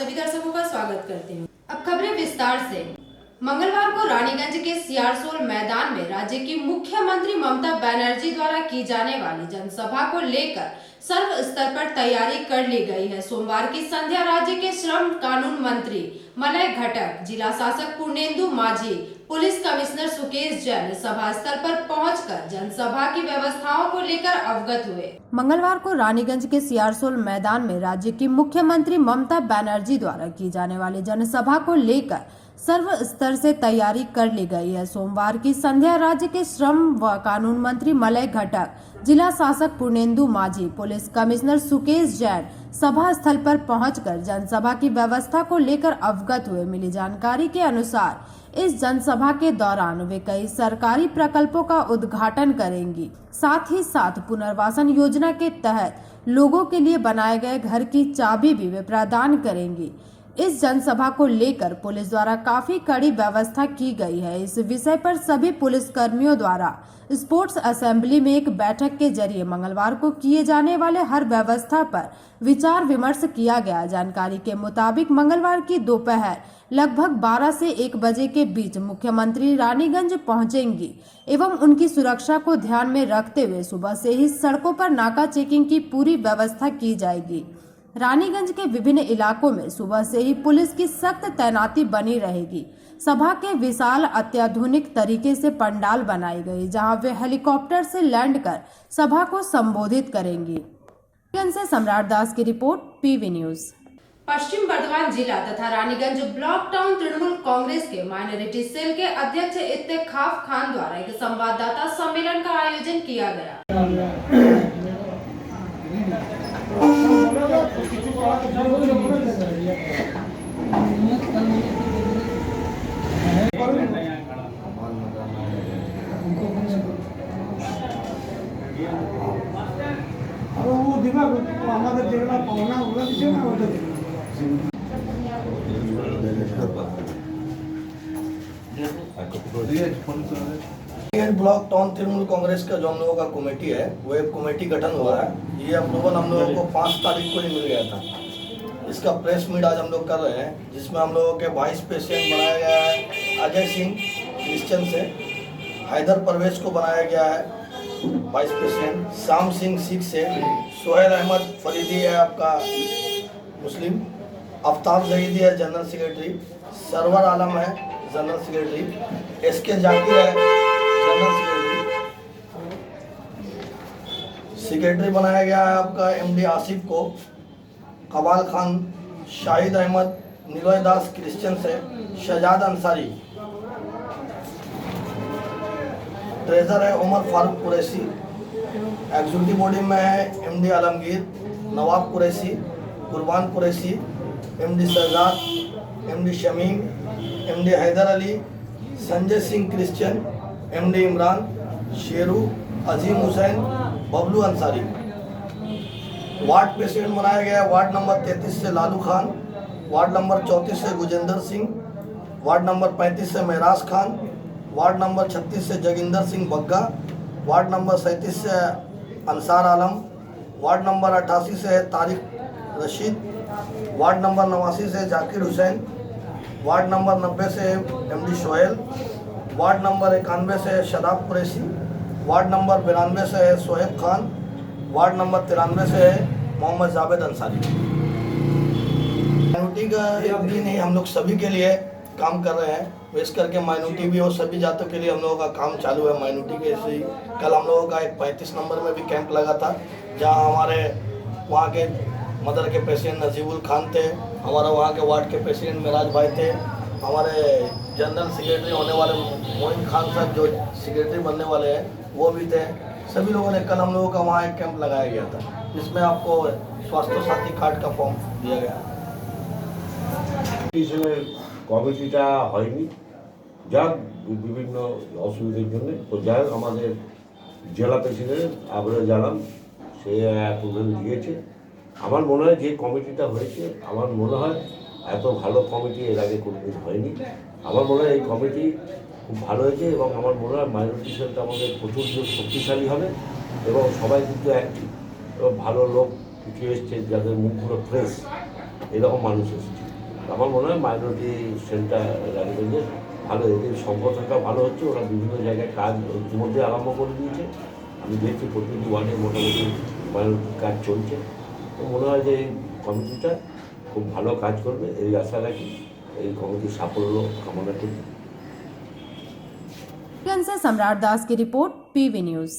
सभी दर्शकों का स्वागत करती हूँ। अब खबरें विस्तार से। मंगलवार को रानीगंज के सियारसोल मैदान में राज्य की मुख्यमंत्री ममता बनर्जी द्वारा की जाने वाली जनसभा को लेकर सर्व स्तर पर तैयारी कर ली गई है। सोमवार की संध्या राज्य के श्रम कानून मंत्री मलय घटक, जिला शासक पूर्णेंदु माझी, पुलिस कमिश्नर सुकेश जैन सभा स्थल पर पहुंचकर जनसभा की व्यवस्थाओं को लेकर अवगत हुए। मंगलवार को रानीगंज के सियारसोल मैदान में राज्य की मुख्यमंत्री ममता बनर्जी द्वारा की जाने वाली जनसभा को लेकर सर्व स्तर से तैयारी कर ली गई है। सोमवार की संध्या राज्य के श्रम व कानून मंत्री मलय घटक, जिला शासक पूर्णेंदु माझी, पुलिस कमिश्नर सुकेश जैन सभा स्थल पर पहुंचकर जनसभा की व्यवस्था को लेकर अवगत हुए। मिली जानकारी के अनुसार इस जनसभा के दौरान वे कई सरकारी प्रकल्पों का उद्घाटन करेंगी। साथ ही साथ पुनर्वासन योजना के तहत लोगों के लिए बनाए गए घर की चाबी भी वे प्रदान करेंगी। इस जनसभा को लेकर पुलिस द्वारा काफी कड़ी व्यवस्था की गई है। इस विषय पर सभी पुलिस कर्मियों द्वारा स्पोर्ट्स असेंबली में एक बैठक के जरिए मंगलवार को किए जाने वाले हर व्यवस्था पर विचार विमर्श किया गया। जानकारी के मुताबिक मंगलवार की दोपहर लगभग 12 से 1 बजे के बीच मुख्यमंत्री रानीगंज पहुंचेंगी एवं उनकी सुरक्षा को ध्यान में रखते हुए सुबह से ही सड़कों पर नाका चेकिंग की पूरी व्यवस्था की जाएगी। रानीगंज के विभिन्न इलाकों में सुबह से ही पुलिस की सख्त तैनाती बनी रहेगी। सभा के विशाल अत्याधुनिक तरीके से पंडाल बनाई गई, जहां वे हेलीकॉप्टर से लैंड कर सभा को संबोधित करेंगी। रानीगंज से सम्राट दास की रिपोर्ट, पीवी न्यूज। पश्चिम बर्धमान जिला तथा रानीगंज ब्लॉक टाउन तृणमूल कांग्रेस के माइनॉरिटी सेल के अध्यक्ष इत्तेखाफ खान द्वारा एक संवाददाता सम्मेलन का आयोजन किया गया। वो दिमाग हमारे देखना पाना होगा किसी ना होता ब्लॉक टाउन तृणमूल कांग्रेस का जो हम लोगों का कमेटी है, वो एक कमेटी गठन हुआ है। ये अप्रूवल हम लोगों को 5 तारीख को ही मिल गया था। इसका प्रेस मीट आज हम लोग कर रहे हैं, जिसमें हम लोगों के वाइस प्रेसिडेंट बनाया गया है अजय सिंह क्रिश्चियन से, हैदर परवेज को बनाया गया है वाइस प्रेसिडेंट, शाम सिंह सिख से, सोहेल अहमद फरीदी है आपका मुस्लिम, आफ्ताब जहीदी है जनरल सेक्रेटरी, सरवर आलम है जनरल सेक्रेटरी, एसके जाकिर है जनरल सेक्रेटरी बनाया गया है आपका एमडी आसिफ को, कबाल खान, शाहिद अहमद, निलय दास क्रिश्चियन से, शहजाद अंसारी, ट्रेजर है उमर फारूक कुरैशी, एग्जीक्यूटिव बॉडी में है MD Alamgir, Nawab Qureshi, Qurban Qureshi, MD Shahzad, MD Shamim, MD Haider Ali, Sanjay Singh Christian, MD Imran, Sheru, Azeem Hussain, Bablu Ansari. Ward president बनाया गया है वार्ड नंबर 33 से लालू खान, वार्ड नंबर 34 से गुजेंद्र सिंह, वार्ड नंबर 35 से महराज खान, वार्ड नंबर 36 से जगिंदर सिंह बग्गा, वार्ड नंबर 37 से अंसार आलम, वार्ड नंबर 88 से तारिक रशीद, वार्ड नंबर 89 से जाकिर हुसैन, वार्ड नंबर 90 से एमडी शोहेल, वार्ड नंबर 91 से शदाब कुरैशी, वार्ड नंबर 92 से है सोहेब खान, वार्ड नंबर 93 से है मोहम्मद जावेद अंसारी। माइनॉरिटी का एक दिन ही हम लोग सभी के लिए काम कर रहे हैं, विशेष करके माइनॉरिटी भी और सभी जातों के लिए हम लोगों का काम चालू है। माइनॉरिटी के ऐसे ही कल हम लोगों का एक 35 नंबर में भी कैंप लगा था, जहां हमारे वहां के मदर के प्रेसिडेंट नजीबुल खान थे, हमारा वहां के वार्ड के प्रेसिडेंट मेराज भाई थे, हमारे जनरल सेक्रेटरी होने वाले मोइन खान साहब जो सेक्रेटरी बनने वाले हैं वो भी थे। सभी लोगों ने कल हम लोगों का वहाँ एक कैंप लगाया गया था, जिसमें आपको स्वास्थ्य साथी कार्ड का फॉर्म दिया गया। কমিটিটা হয়নি, যার বিভিন্ন অসুবিধার জন্য, তো যাই হোক আমাদের জেলা প্রেসিডেন্ট আমরা জানাম সে অ্যাপ্রুভেল দিয়েছে। আমার মনে হয় যে কমিটিটা হয়েছে, আমার মনে হয় এত ভালো কমিটি এর আগে কোনোদিন হয়নি। আমার মনে হয় এই কমিটি খুব ভালো হয়েছে এবং আমার মনে হয় মাইনরিটি সেলটা আমাদের প্রচুর শক্তিশালী হবে এবং সবাই কিন্তু অ্যাক্টিভ এবং ভালো লোক কিছু এসছে যাদের মুখগুলো ফ্রেশ, এরকম মানুষ এসেছে। আমার মনে হয় মাইনরিটি সেন্টার রানীগঞ্জে ভালো, এদের সম্পর্কটা ভালো হচ্ছে। ওরা বিভিন্ন জায়গায় কাজ ইতিমধ্যে আরম্ভ করে দিয়েছে। আমি দেখছি প্রতিটি ওয়ার্ডে মোটামুটি মাইনরিটি কাজ চলছে। তো মনে হয় যে এই কমিটিটা খুব ভালো কাজ করবে, এই আশা রাখি। এই কমিটির সাফল্য কামনা করি। से सम्राट दास की रिपोर्ट, पीवी न्यूज।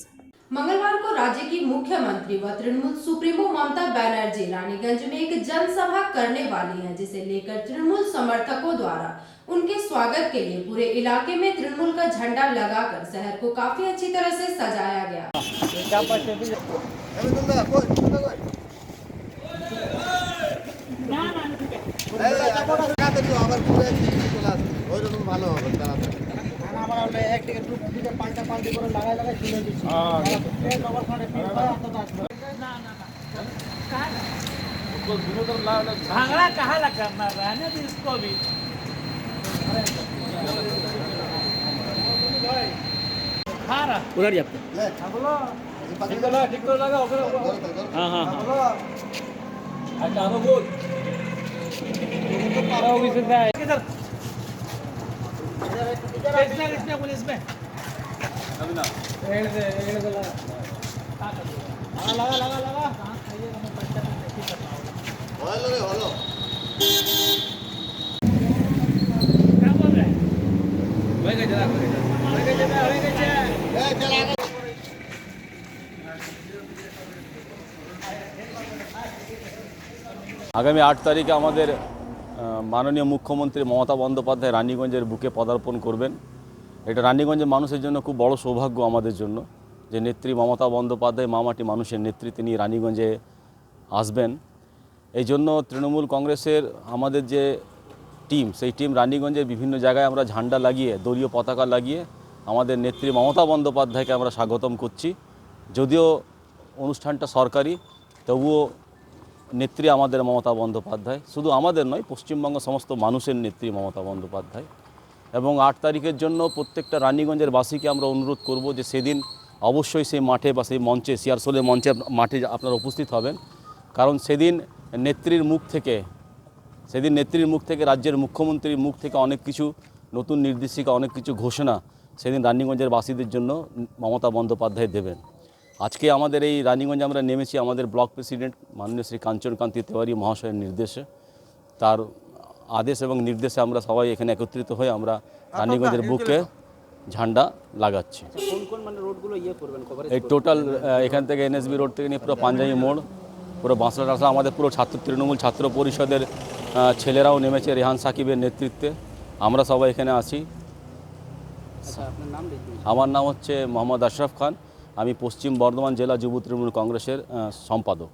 मंगलवार को राज्य की मुख्यमंत्री व तृणमूल सुप्रीमो ममता बनर्जी रानीगंज में एक जनसभा करने वाली हैं, जिसे लेकर तृणमूल समर्थकों द्वारा उनके स्वागत के लिए पूरे इलाके में तृणमूल का झंडा लगाकर शहर को काफी अच्छी तरह से सजाया गया। भांगड़ा कहाँ लग करना, रहने दो इसको भी। उधर ही आपको ठीक तो लगा। हाँ हाँ किधर पुलिस में लगा लगा लगा क्या बोल रहे हैं? আগামী 8 তারিখে আমাদের মাননীয় মুখ্যমন্ত্রী মমতা বন্দ্যোপাধ্যায় রানীগঞ্জের বুকে পদার্পণ করবেন। এটা রানীগঞ্জের মানুষের জন্য খুব বড় সৌভাগ্য আমাদের জন্য যে নেত্রী মমতা বন্দ্যোপাধ্যায় মামাটি মানুষের নেত্রী তিনি রানীগঞ্জে আসবেন। এই জন্য তৃণমূল কংগ্রেসের আমাদের যে টিম, সেই টিম রানীগঞ্জের বিভিন্ন জায়গায় আমরা ঝান্ডা লাগিয়ে, দলীয় পতাকা লাগিয়ে আমাদের নেত্রী মমতা বন্দ্যোপাধ্যায়কে আমরা স্বাগতম করছি। যদিও অনুষ্ঠানটা সরকারি, তবুও নেত্রী আমাদের মমতা বন্দ্যোপাধ্যায়, শুধু আমাদের নয়, পশ্চিমবঙ্গ সমস্ত মানুষের নেত্রী মমতা বন্দ্যোপাধ্যায়। এবং 8 তারিখের জন্য প্রত্যেকটা রানীগঞ্জের বাসীকে আমরা অনুরোধ করব যে সেদিন অবশ্যই সেই মাঠে বা সেই মঞ্চে, সিয়ারসোলের মঞ্চে মাঠে আপনারা উপস্থিত হবেন। কারণ সেদিন নেত্রীর মুখ থেকে রাজ্যের মুখ্যমন্ত্রীর মুখ থেকে অনেক কিছু নতুন নির্দেশিকা, অনেক কিছু ঘোষণা সেদিন রানীগঞ্জের বাসীদের জন্য মমতা বন্দ্যোপাধ্যায় দেবেন। আজকে আমাদের এই রানীগঞ্জে আমরা নেমেছি আমাদের ব্লক প্রেসিডেন্ট মাননীয় শ্রী কাঞ্চনকান্তি তেওয়ারি মহাশয়ের নির্দেশে, তার আদেশ এবং নির্দেশে আমরা সবাই এখানে একত্রিত হয়ে আমরা রানীগঞ্জের বুকে ঝান্ডা লাগাচ্ছি। এই টোটাল এখান থেকে এনএসবি রোড থেকে নিয়ে পুরো পাঞ্জাবি মোড়, পুরো বাঁশলা টাসলা, আমাদের পুরো তৃণমূল ছাত্র পরিষদের ছেলেরাও নেমেছে রেহান সাকিবের নেতৃত্বে। আমরা সবাই এখানে আছি। আমার নাম হচ্ছে মোহাম্মদ আশরাফ খান, আমি পশ্চিম বর্ধমান জেলা যুব তৃণমূল কংগ্রেসের সম্পাদক।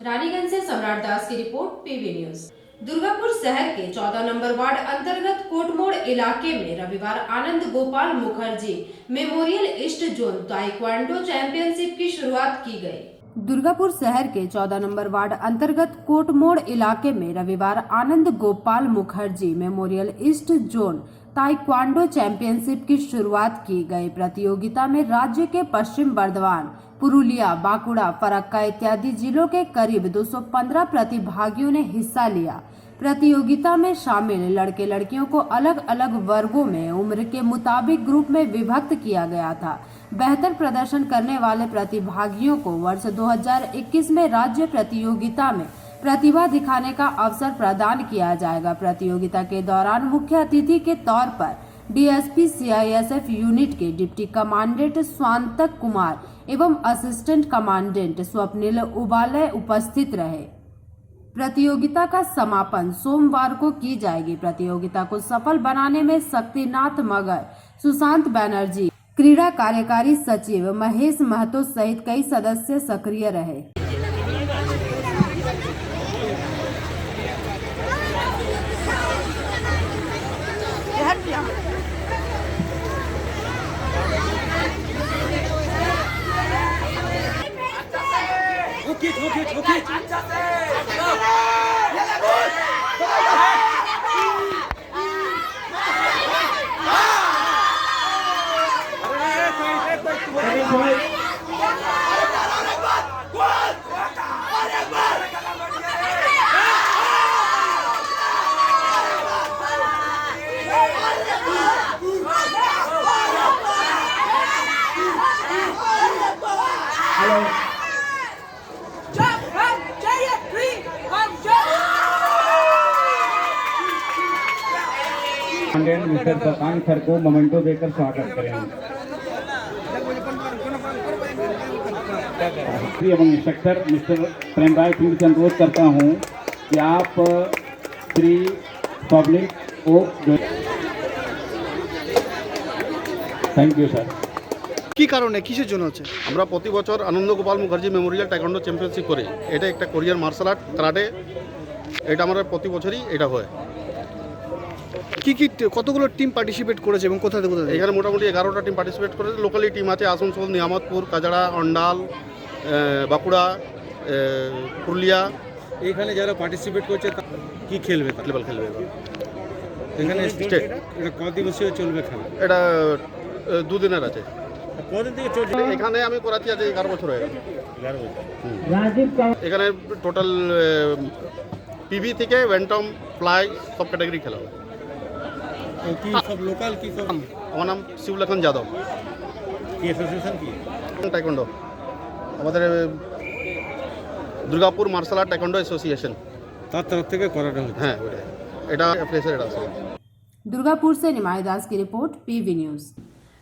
रानीगंज से सम्राट दास की रिपोर्ट, पीवी न्यूज। दुर्गापुर शहर के 14 नंबर वार्ड अंतर्गत कोटमोड़ इलाके में रविवार Anand Gopal Mukherjee memorial east zone taekwondo championship की शुरुआत की गई। दुर्गापुर शहर के 14 नंबर वार्ड अंतर्गत कोटमोड़ इलाके में रविवार Anand Gopal Mukherjee memorial east zone taekwondo championship की शुरुआत की गई। प्रतियोगिता में राज्य के पश्चिम बर्धमान, पुरुलिया, बांकुड़ा, फरक्का इत्यादि जिलों के करीब 215 प्रतिभागियों ने हिस्सा लिया। प्रतियोगिता में शामिल लड़के लड़कियों को अलग अलग वर्गों में उम्र के मुताबिक ग्रुप में विभक्त किया गया था। बेहतर प्रदर्शन करने वाले प्रतिभागियों को वर्ष 2021 में राज्य प्रतियोगिता में प्रतिभा दिखाने का अवसर प्रदान किया जाएगा। प्रतियोगिता के दौरान मुख्य अतिथि के तौर पर डीएसपी सीआईएसएफ यूनिट के डिप्टी कमांडेंट स्वांतक कुमार एवं असिस्टेंट कमांडेंट स्वप्निल उबाले उपस्थित रहे। प्रतियोगिता का समापन सोमवार को की जाएगी। प्रतियोगिता को सफल बनाने में शक्तिनाथ मगर, सुशांत बनर्जी, क्रीड़ा कार्यकारी सचिव महेश महतो सहित कई सदस्य सक्रिय रहे। मिस्टर सतान सर को मोमेंटो देकर स्वागत करें। एवं इंस्ट्रक्टर मिस्टर प्रेम राय सिंह से अनुरोध करता हूं कि आप श्री पब्लिक को थैंक यू सर। কি কারণে কিসের জন্য হচ্ছে? আমরা প্রতি বছর Anand Gopal Mukherjee memorial taekwondo championship করি। এটা একটা কোরিয়ান মার্শাল আর্ট কারাটে, এটা আমরা প্রতি বছরই এটা হয়। কি কি কতগুলো টিম পার্টিসিপেট করেছে এবং কোথা থেকে কোথায়? এখানে মোটামুটি 11টা টিম পার্টিসিপেট করেছে। লোকালি টিম আছে আসানসোল, নিয়ামতপুর, কাজাড়া, অন্ডাল, বাঁকুড়া, পুরুলিয়া। এখানে যারা পার্টিসিপেট করছে কি খেলবে? লেভেল খেলবে এবার। এখানে স্টেট এটা কত দিবসীয় চলবে খেলা? এটা 2 দিনের আছে। কতদিন থেকে চলছে? এখানে আমি করাচ্ছি আজ 11 বছর হয়ে গেল। 11 বছর। এখানে টোটাল পিভি থেকে ওয়েন্টম, ফ্লাই সব ক্যাটাগরি খেলা হয়। কি সব লোকাল কি সব? আমার নাম শিবলক্ষণ যাদব। কি অ্যাসোসিয়েশন কি? টাইকোয়ান্ডো আমাদের Durgapur martial art taekwondo association তার তরফ থেকে করাটা হচ্ছে। হ্যাঁ ওইটাই। এটা প্লেসের এটা আছে। दुर्गापुर से निमाई दास की रिपोर्ट, पीवी न्यूज।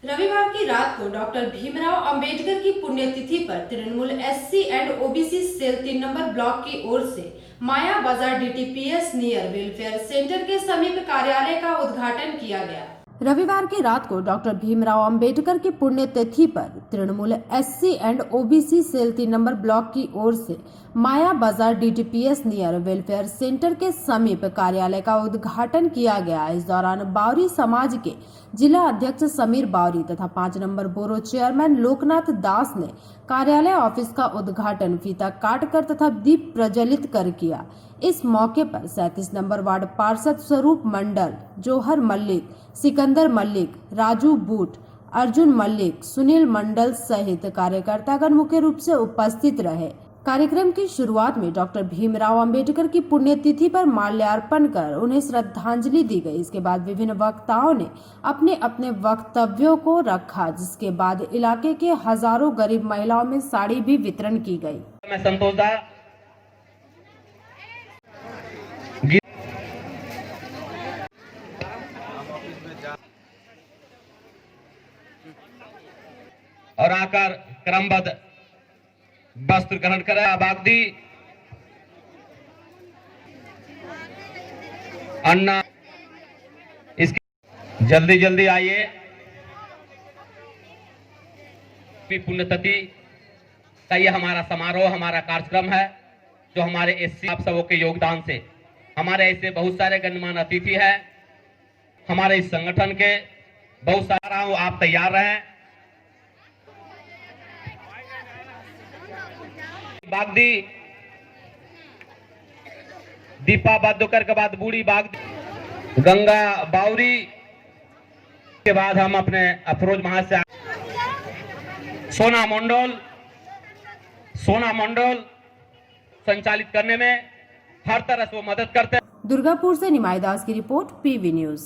रविवार की रात को डॉक्टर भीमराव अंबेडकर की पुण्यतिथि पर Trinamool SC and OBC cell 3 number block की ओर से माया बाजार डीटीपीएस नियर वेलफेयर सेंटर के समीप कार्यालय का उद्घाटन किया गया। रविवार की रात को डॉक्टर भीमराव अंबेडकर की पुण्यतिथि पर Trinamool SC and OBC cell 3 number block की ओर से माया बाजार डीटीपीएस नियर वेलफेयर सेंटर के समीप कार्यालय का उद्घाटन किया गया। इस दौरान बावरी समाज के जिला अध्यक्ष समीर बावरी तथा 5 नंबर बोरो चेयरमैन लोकनाथ दास ने कार्यालय ऑफिस का उद्घाटन फीता काटकर तथा दीप प्रज्वलित कर किया। इस मौके पर 37 नंबर वार्ड पार्षद स्वरूप मंडल, जोहर मल्लिक, सिकंदर मल्लिक, राजू बूट, अर्जुन मल्लिक, सुनील मंडल सहित कार्यकर्तागण मुख्य रूप से उपस्थित रहे। कार्यक्रम की शुरुआत में डॉक्टर भीमराव अंबेडकर की पुण्यतिथि पर माल्यार्पण कर उन्हें श्रद्धांजलि दी गई। इसके बाद विभिन्न वक्ताओं ने अपने अपने वक्तव्यों को रखा, जिसके बाद इलाके के हजारों गरीब महिलाओं में साड़ी भी वितरण की गई। मैं संतोष दा और आकर क्रमबद्ध वस्त्र ग्रहण करें। आबादी अन्ना इसकी जल्दी जल्दी आइए। पुण्यतिथि का ये हमारा समारोह, हमारा कार्यक्रम है जो हमारे एससी आप सबों के योगदान से हमारे ऐसे बहुत सारे गणमान्य अतिथि हैं हमारे इस संगठन के। बहुत सारा हूं, आप तैयार रहें। बागदी दीपा बादोकर के बाद बूढ़ी बागदी, गंगा बावरी के बाद हम अपने अफरोज महाज से सोना मंडल संचालित करने में हर तरह से वो मदद करते हैं। दुर्गापुर से निमाई दास की रिपोर्ट, पीवी न्यूज।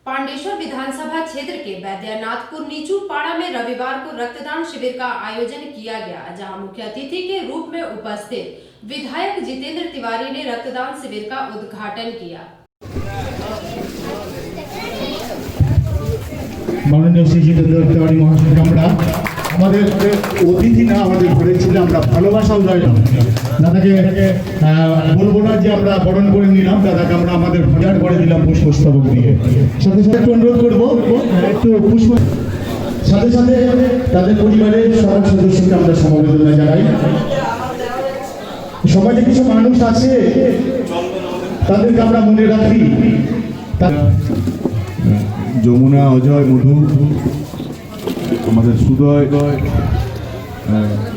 पांडेश्वर विधानसभा क्षेत्र के वैद्यनाथपुर नीचू पाड़ा में रविवार को रक्तदान शिविर का आयोजन किया गया, जहां मुख्य अतिथि के रूप में उपस्थित विधायक जितेंद्र तिवारी ने रक्तदान शिविर का उद्घाटन किया। माननीय श्री जितेंद्र तिवारी महाशय আমরা আমাদের অতিথি না আমাদের ঘরে ছিল, আমরা ভালোবাসা দাদাকে বলবো না যে আমরা বরণ করে নিলাম, দাদাকে আমরা আমাদের পূজার করে দিলাম পুষ্পস্তবক দিয়ে। সাথে সাথে একটু অনুরোধ করবো একটু পুষ্প, সাথে সাথে তাদের পরিবারের সবার সদস্যকে আমরা সমবেদনা জানাই। সমাজে কিছু মানুষ আছে তাদেরকে আমরা মনে রাখি। যমুনা, অজয়, মধু, আমাদের সুদয়,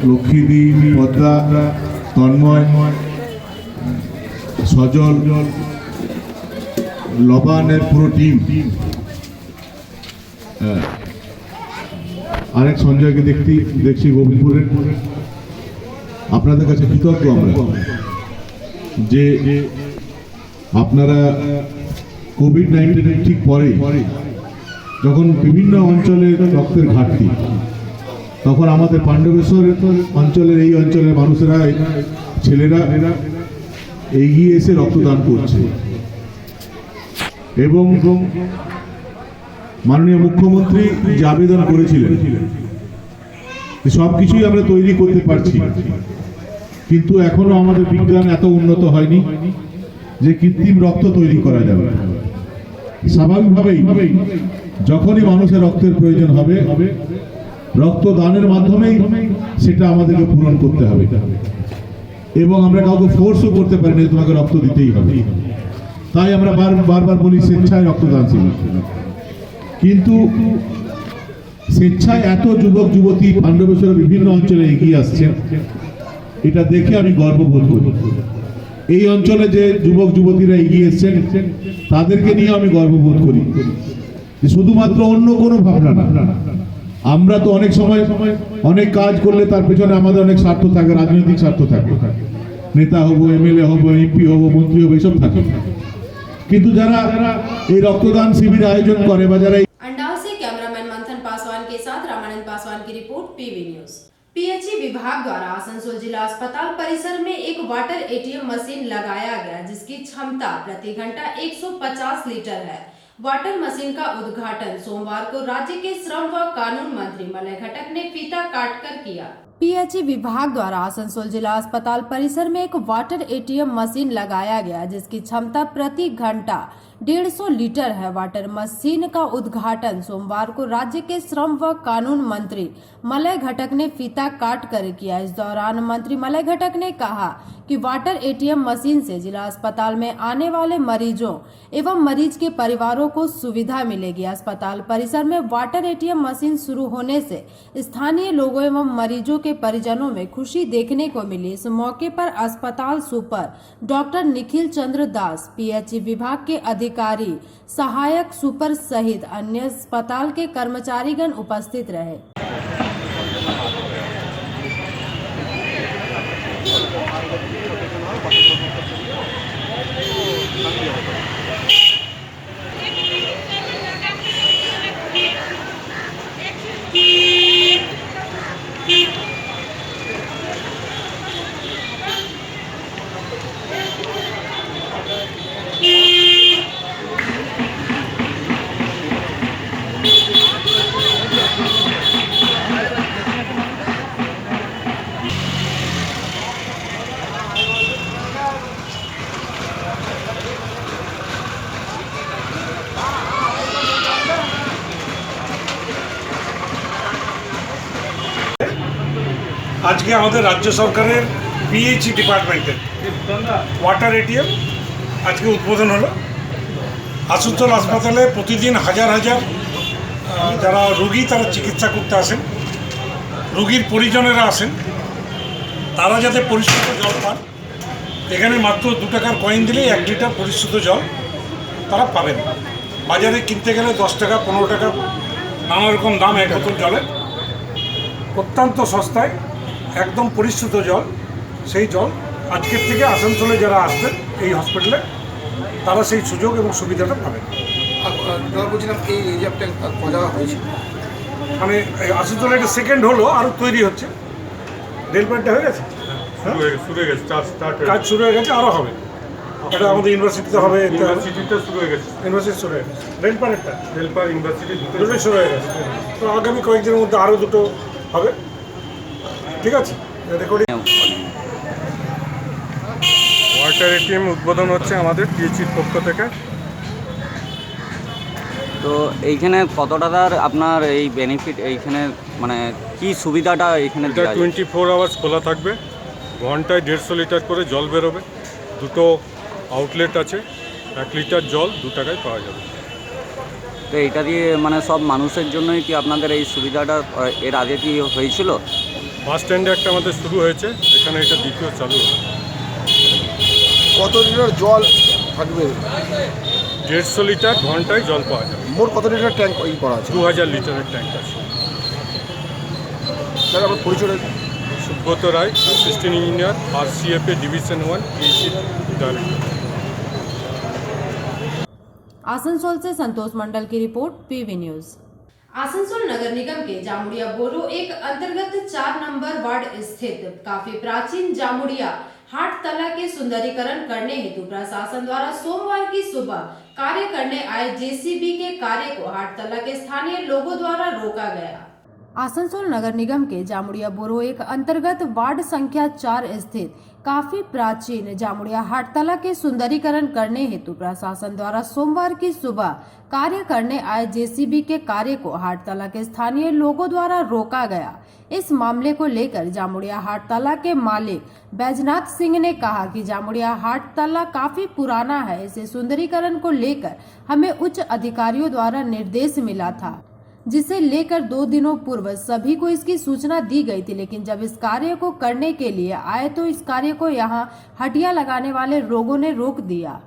লক্ষ্মীদ্বীপ, পদ্মা, তন্ময়, সজল, লবানের পুরো টিম, আরেক সঞ্জয়কে দেখছি গোবিন্দপুরের। আপনাদের কাছে কৃতজ্ঞ আমরা যে আপনারা কোভিড-19 ঠিক পরে যখন বিভিন্ন অঞ্চলে রক্তের ঘাটতি, তখন আমাদের পাণ্ডবেশ্বর অঞ্চলের এই অঞ্চলের মানুষেরা, ছেলেরা এগিয়ে এসে রক্তদান করছে এবং মাননীয় মুখ্যমন্ত্রী যে আবেদন করেছিলেন সব কিছুই আমরা তৈরি করতে পারছি, কিন্তু এখনো আমাদের বিজ্ঞান এত উন্নত হয়নি যে কৃত্রিম রক্ত তৈরি করা যাবে। স্বাভাবিকভাবেই যখনই মানুষের রক্তের প্রয়োজন হবে, রক্তদানের মাধ্যমেই সেটা আমাদেরকে পূরণ করতে হবে এবং আমরা কাউকে ফোর্সও করতে পারি না তোমাকে রক্ত দিতেই হবে। তাই আমরা বারবার বলি স্বেচ্ছায় রক্তদান শিবির, কিন্তু স্বেচ্ছায় এত যুবক যুবতী পাণ্ডবেশ্বরের বিভিন্ন অঞ্চলে এগিয়ে আসছেন, এটা দেখে আমি গর্ববোধ করি। এই অঞ্চলে যে যুবক যুবতীরা এগিয়ে এসছেন তাদেরকে নিয়ে আমি গর্ববোধ করি। শুধুমাত্র অন্য কোনো ভাবনা না, আমরা তো অনেক সময় অনেক কাজ করলে তার পেছনে আমাদের অনেক স্বার্থ থাকে, রাজনৈতিক স্বার্থ থাকে, নেতা হবো, এমএলএ হবো, এমপি হবো, মন্ত্রী হবো, এসব থাকে। কিন্তু যারা এই রক্তদান শিবির আয়োজন করে বা যারা अंडाव से कैमरामैन मंथन पासवान के साथ रामानंद पासवान की रिपोर्ट, पीवी न्यूज। पीएचई विभाग द्वारा आसनसोल जिला अस्पताल परिसर में एक वाटर एटीएम मशीन लगाया गया, जिसकी क्षमता प्रति घंटा 150 लीटर है। वाटर मशीन का उद्घाटन सोमवार को राज्य के श्रम व कानून मंत्री मलय घटक ने फीता काटकर किया। पीएचई विभाग द्वारा आसनसोल जिला अस्पताल परिसर में एक वाटर एटीएम मशीन लगाया गया, जिसकी क्षमता प्रति घंटा 150 लीटर है। वाटर मशीन का उद्घाटन सोमवार को राज्य के श्रम व कानून मंत्री मलय घटक ने फीता काट कर किया। इस दौरान मंत्री मलय घटक ने कहा कि वाटर एटीएम मशीन से जिला अस्पताल में आने वाले मरीजों एवं मरीज के परिवारों को सुविधा मिलेगी। अस्पताल परिसर में वाटर एटीएम मशीन शुरू होने से स्थानीय लोगों एवं मरीजों के परिजनों में खुशी देखने को मिली। इस मौके पर अस्पताल सुपर डॉक्टर निखिल चंद्र दास, पीएचई विभाग के अधिकारी, सहायक सुपर सहित अन्य अस्पताल के कर्मचारीगण उपस्थित रहे। আজকে আমাদের রাজ্য সরকারের পিএইচই ডিপার্টমেন্টের ওয়াটার এটিএম আজকে উদ্বোধন হলো। আসানসোল হাসপাতালে প্রতিদিন হাজার হাজার যারা রোগী তারা চিকিৎসা করতে আসেন, রোগীর পরিজনেরা আসেন, তারা যাতে পরিশুদ্ধ জল পান, এখানে মাত্র 2 টাকার কয়েন দিলেই 1 লিটার পরিশুদ্ধ জল তারা পাবেন। বাজারে কিনতে গেলে 10 টাকা 15 টাকা নানা রকম দাম এক বোতল জলের। অত্যন্ত সস্তায় একদম পরিশুদ্ধ জল, সেই জল আজকের থেকে আসানসোলে যারা আসবেন এই হসপিটালে তারা সেই সুযোগ এবং সুবিধাটা পাবেন। বলছিলাম এই রিজার্ভটা খোঁজা হয়েছে, মানে আসানসোলে একটা সেকেন্ড হলো, আরও তৈরি হচ্ছে। রেল পয়েন্টটা হয়ে গেছে, শুরু হয়ে গেছে, কাজ শুরু হয়ে গেছে, আরও হবে। এটা আমাদের ইউনিভার্সিটিতে হবে, ইউনিভার্সিটিটা শুরু হয়ে গেছে, ইউনিভার্সিটি শুরু হয়ে গেছে, রেল পয়েন্টটা রেলপার ইউনিভার্সিটি দুটোই শুরু হয়ে গেছে। তো আগামী কয়েকদিনের মধ্যে আরও 2টো হবে। ঠিক আছে, রেকর্ডিং। ওয়াটার এটিএম উদ্বোধন হচ্ছে আমাদের পিএইচির পক্ষ থেকে। তো এইখানে কত টাকার আপনার এই বেনিফিট, এইখানে মানে কি সুবিধাটা এখানে? এটা 24 আওয়ার্স খোলা থাকবে, ঘন্টায় 150 লিটার করে জল বেরোবে। 2টো আউটলেট আছে, 1 লিটার জল 2 টাকায় পাওয়া যাবে। তো এটা দিয়ে মানে সব মানুষের জন্যই কি আপনাদের এই সুবিধাটা এর আগে কি হয়েছিল? বাস স্ট্যান্ডে একটা আমাদের শুরু হয়েছে, এখানে এটা দ্বিতীয় চালু হবে। কত লিটার জল থাকবে? 150 লিটার ঘন্টায় জল পাওয়া যাবে। মোট কত লিটার ট্যাঙ্ক করা আছে? 2000 লিটারের ট্যাঙ্ক আছে। স্যার আমার পরিচয়? Subrata Roy, assistant engineer, RCF division 1, PHE director. Asansol से संतोष मंडल की रिपोर्ट, पीवी न्यूज। आसनसोल नगर निगम के जामुड़िया बोरो एक अंतर्गत 4 नंबर वार्ड स्थित काफी प्राचीन जामुड़िया हाट तला के सुंदरीकरण करने हेतु प्रशासन द्वारा सोमवार की सुबह कार्य करने आए जेसीबी के कार्य को हाट तला के स्थानीय लोगों द्वारा रोका गया। आसनसोल नगर निगम के जामुड़िया बोरो एक अंतर्गत वार्ड संख्या 4 स्थित काफी प्राचीन जामुड़िया हाट तला के सुंदरीकरण करने हेतु प्रशासन द्वारा सोमवार की सुबह कार्य करने आए जेसीबी के कार्य को हाट तला के स्थानीय लोगों द्वारा रोका गया। इस मामले को लेकर जामुड़िया हाट तला के मालिक बैजनाथ सिंह ने कहा कि जामुड़िया हाट तला काफी पुराना है, इसे सुंदरीकरण को लेकर हमें उच्च अधिकारियों द्वारा निर्देश मिला था, जिसे लेकर 2 दिनों पूर्व सभी को इसकी सूचना दी गई थी, लेकिन जब इस कार्य को करने के लिए आए तो इस कार्य को यहां हटिया लगाने वाले लोगों ने रोक दिया।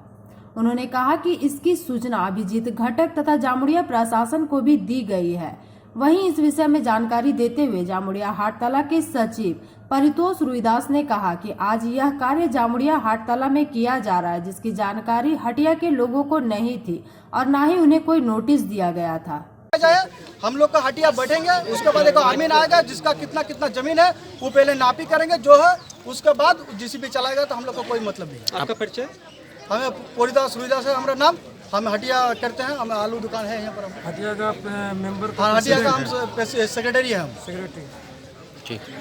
उन्होंने कहा कि इसकी सूचना अभिजीत घटक तथा जामुड़िया प्रशासन को भी दी गई है। वहीं इस विषय में जानकारी देते हुए जामुड़िया हाट तला के सचिव परितोष रुईदास ने कहा कि आज यह कार्य जामुड़िया हाट तला में किया जा रहा है, जिसकी जानकारी हटिया के लोगों को नहीं थी और न ही उन्हें कोई नोटिस दिया गया था। हम लोग का हटिया बैठेंगे, उसके बाद एक आमीन आएगा जिसका कितना कितना जमीन है वो पहले नापी करेंगे जो है, उसके बाद जीसीबी चलाएगा, तो हम लोग को कोई मतलब नहीं। आपका परिचय? हमें पोरीदास रुईदास है हमारा नाम, हम हटिया करते हैं, हमें आलू दुकान है यहाँ पर। हटिया का मेंबर? हाँ, हटिया का हम सेक्रेटरी है। हम सेक्रेटरी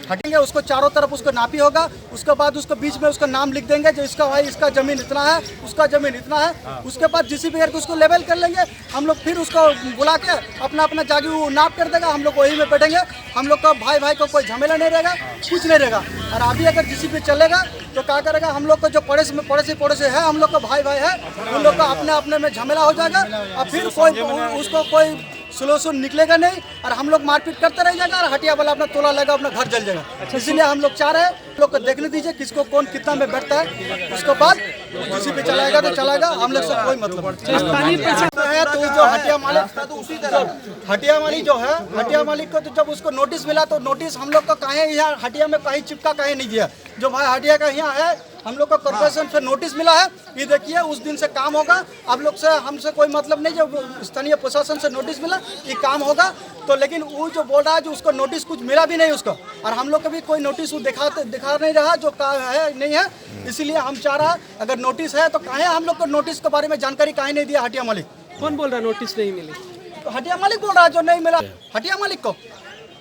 हटेंगे, उसको चारों तरफ उसको नापी होगा, उसके बाद उसको बीच में उसका नाम लिख देंगे जो इसका भाई इसका जमीन इतना है, उसका जमीन इतना है। उसके बाद जीसीबी करके उसको लेवल कर लेंगे हम लोग, फिर उसको बुला के अपना अपना जागी वो नाप कर देगा, हम लोग वही में बैठेंगे। हम लोग का भाई भाई को कोई झमेला नहीं रहेगा, कुछ नहीं रहेगा। और अभी अगर जीसीबी चलेगा तो क्या करेगा, हम लोग को जो पड़ोसी है, हम लोग का भाई भाई है, उन लोग का अपने अपने में झमेला हो जाएगा और फिर कोई उसको कोई सोल्यूशन निकलेगा नहीं और हम लोग मारपीट करते रह जाएगा और हटिया वाला अपना तोला लगा, अपना घर जल जाएगा। इसीलिए हम लोग चाह रहे हैं लोग को देखने दीजिए किसको कौन कितना में बैठता है, उसके बाद किसी भी चलाएगा तो चलाएगा, हम लोग से कोई मतलब है। तो जो हटिया मालिक था तो उसी तरह हटिया मालिक जो है, हटिया मालिक को तो जब उसको नोटिस मिला तो नोटिस हम लोग का कहीं यहाँ हटिया में कहीं चिपका कहीं नहीं दिया। जो भाई हटिया का यहाँ है, हम लोग का कॉर्पोरेशन से नोटिस मिला है, ये देखिए उस दिन से काम होगा। आप लोग से हमसे कोई मतलब नहीं, जो स्थानीय प्रशासन से नोटिस मिला ये काम होगा। तो लेकिन वो जो बोल रहा है जो उसको नोटिस कुछ मिला भी नहीं उसको, और हम लोग को भी कोई नोटिस दिखा नहीं रहा जो है नहीं है। इसीलिए हम चाह रहा अगर नोटिस है तो कहें, हम लोग को नोटिस के बारे में जानकारी कहीं नहीं दिया हटिया मालिक। कौन बोल रहा है नोटिस नहीं मिली? तो हटिया मालिक बोल रहा है जो नहीं मिला। हटिया मालिक को